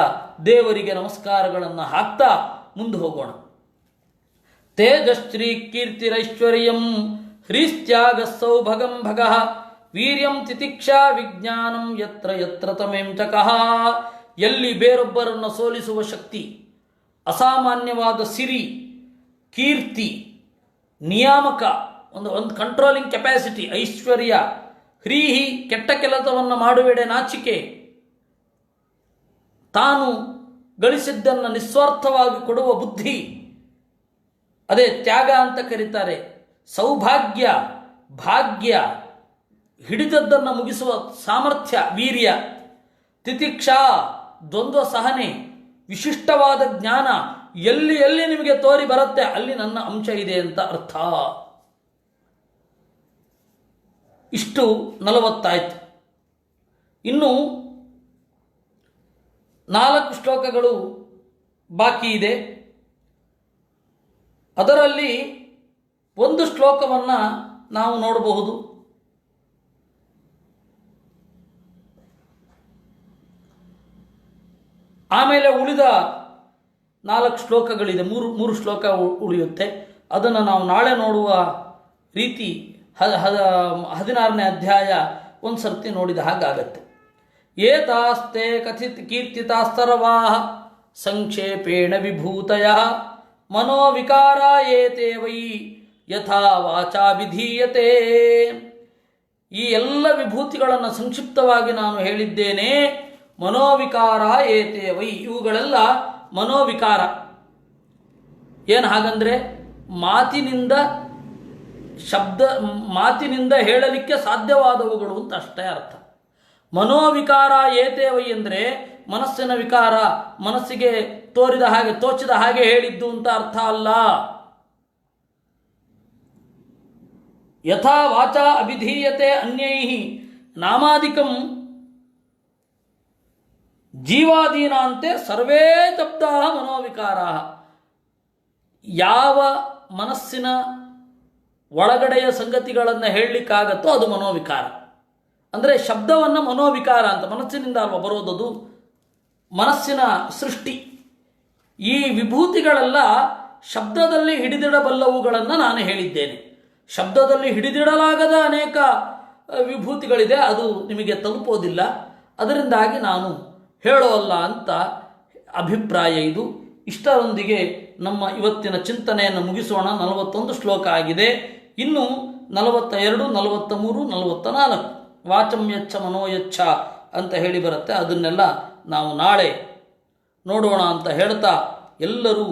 ದೇವರಿಗೆ ನಮಸ್ಕಾರಗಳನ್ನು ಹಾಕ್ತಾ ಮುಂದೆ ಹೋಗೋಣ. ತೇಜಶ್ರೀ ಕೀರ್ತಿರೈಶ್ವರ್ಯಂ ಹ್ರೀಸ್ತ್ಯಾಗ ಸೌಭಗಂ ಭಗಃ ವೀರ್ಯಂ ತಿತಿಕ್ಷಾ ವಿಜ್ಞಾನಂ ಯತ್ರ ಯತ್ರ ತಮೇಂ ಚಕಃ. ಎಲ್ಲಿ ಬೇರೊಬ್ಬರನ್ನು ಸೋಲಿಸುವ ಶಕ್ತಿ, ಅಸಾಮಾನ್ಯವಾದ ಸಿರಿ, ಕೀರ್ತಿ, ನಿಯಾಮಕ, ಒಂದು ಕಂಟ್ರೋಲಿಂಗ್ ಕೆಪಾಸಿಟಿ, ಐಶ್ವರ್ಯ, ಹ್ರೀಹಿ ಕೆಟ್ಟ ಕೆಲಸವನ್ನು ಮಾಡುವೆಡೆ ನಾಚಿಕೆ, ತಾನು ಗಳಿಸಿದ್ದನ್ನು ನಿಸ್ವಾರ್ಥವಾಗಿ ಕೊಡುವ ಬುದ್ಧಿ, ಅದೇ ತ್ಯಾಗ ಅಂತ ಕರೀತಾರೆ. ಸೌಭಾಗ್ಯ, ಭಾಗ್ಯ, ಹಿಡಿದದ್ದನ್ನು ಮುಗಿಸುವ ಸಾಮರ್ಥ್ಯ, ವೀರ್ಯ, ತಿತಿಕ್ಷಾ, ದ್ವಂದ್ವ ಸಹನೆ, ವಿಶಿಷ್ಟವಾದ ಜ್ಞಾನ, ಎಲ್ಲಿ ಎಲ್ಲಿ ನಿಮಗೆ ತೋರಿ ಬರುತ್ತೆ ಅಲ್ಲಿ ನನ್ನ ಅಂಶ ಇದೆ ಅಂತ ಅರ್ಥ. ಇಷ್ಟು 40 ಆಯಿತು. ಇನ್ನು 4 ಶ್ಲೋಕಗಳು ಬಾಕಿ ಇದೆ. ಅದರಲ್ಲಿ ಒಂದು ಶ್ಲೋಕವನ್ನು ನಾವು ನೋಡಬಹುದು. ಆಮೇಲೆ ಉಳಿದ 4 ಶ್ಲೋಕಗಳಿದೆ, ಮೂರು ಶ್ಲೋಕ ಉಳಿಯುತ್ತೆ. ಅದನ್ನು ನಾವು ನಾಳೆ ನೋಡುವ ರೀತಿ 16ನೇ ಅಧ್ಯಾಯ ಒಂದು ಸರ್ತಿ ನೋಡಿದ ಹಾಗಾಗತ್ತೆ. ಏತಾಸ್ತೆ ಕಥಿತ ಕೀರ್ತಿತಾಸ್ತರವಾಹ ಸಂಕ್ಷೇಪೇಣ ವಿಭೂತಯ ಮನೋವಿಕಾರ ಏತೇ ವೈ ಯಥಾ ವಾಚಾ ವಿಧೀಯತೆ. ಈ ಎಲ್ಲ ವಿಭೂತಿಗಳನ್ನು ಸಂಕ್ಷಿಪ್ತವಾಗಿ ನಾನು ಹೇಳಿದ್ದೇನೆ. ಮನೋವಿಕಾರ ಏತೇ ವೈ, ಇವುಗಳೆಲ್ಲ ಮನೋವಿಕಾರ. ಏನು ಹಾಗಂದರೆ ಮಾತಿನಿಂದ ಹೇಳಲಿಕ್ಕೆ ಸಾಧ್ಯವಾದವುಗಳು ಅಂತ ಅಷ್ಟೇ ಅರ್ಥ. ಮನೋವಿಕಾರ ಏತೇ ವೈ ಅಂದರೆ ಮನಸ್ಸಿನ ವಿಕಾರ, ಮನಸ್ಸಿಗೆ ತೋಚಿದ ಹಾಗೆ ಹೇಳಿದ್ದು ಅಂತ ಅರ್ಥ ಅಲ್ಲ. ಯಥಾ ವಾಚಾ ಅಭಿಧೀಯತೆ ಅನ್ಯೈಃ ನಾಮಾದಿಕಂ ಜೀವಾದೀನಾಂತೆ ಸರ್ವೇ ಶಬ್ದಾಃ ಮನೋವಿಕಾರಾಃ. ಯಾವ ಮನಸ್ಸಿನ ಒಳಗಡೆಯ ಸಂಗತಿಗಳನ್ನು ಹೇಳಲಿಕ್ಕಾಗತ್ತೋ ಅದು ಮನೋವಿಕಾರ. ಅಂದರೆ ಶಬ್ದವನ್ನು ಮನೋವಿಕಾರ ಅಂತ, ಮನಸ್ಸಿನಿಂದ ಅಲ್ವ ಬರೋದದು, ಮನಸ್ಸಿನ ಸೃಷ್ಟಿ. ಈ ವಿಭೂತಿಗಳೆಲ್ಲ ಶಬ್ದದಲ್ಲಿ ಹಿಡಿದಿಡಬಲ್ಲವುಗಳನ್ನು ನಾನು ಹೇಳಿದ್ದೇನೆ. ಶಬ್ದದಲ್ಲಿ ಹಿಡಿದಿಡಲಾಗದ ಅನೇಕ ವಿಭೂತಿಗಳಿದೆ, ಅದು ನಿಮಗೆ ತಲುಪೋದಿಲ್ಲ. ಅದರಿಂದಾಗಿ ನಾನು ಹೇಳೋಲ್ಲ ಅಂತ ಅಭಿಪ್ರಾಯ ಇದು. ಇಷ್ಟರೊಂದಿಗೆ ನಮ್ಮ ಇವತ್ತಿನ ಚಿಂತನೆಯನ್ನು ಮುಗಿಸೋಣ. 41 ಶ್ಲೋಕ ಆಗಿದೆ. ಇನ್ನು 42, 43, 44 ವಾಚಂ ಯಚ್ಛ ಮನೋಯಚ್ಛ ಅಂತ ಹೇಳಿ ಬರುತ್ತೆ. ಅದನ್ನೆಲ್ಲ ನಾವು ನಾಳೆ ನೋಡೋಣ ಅಂತ ಹೇಳ್ತಾ ಎಲ್ಲರೂ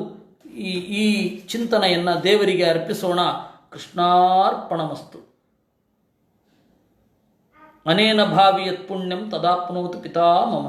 ಈ ಚಿಂತನೆಯನ್ನು ದೇವರಿಗೆ ಅರ್ಪಿಸೋಣ. ಕೃಷ್ಣಾರ್ಪಣಮಸ್ತು. ಅನೇನ ಭಾವಿ ಯತ್ ಪುಣ್ಯಂ ತದಾಪ್ನೋತು ಪಿತಾ ಮಮ.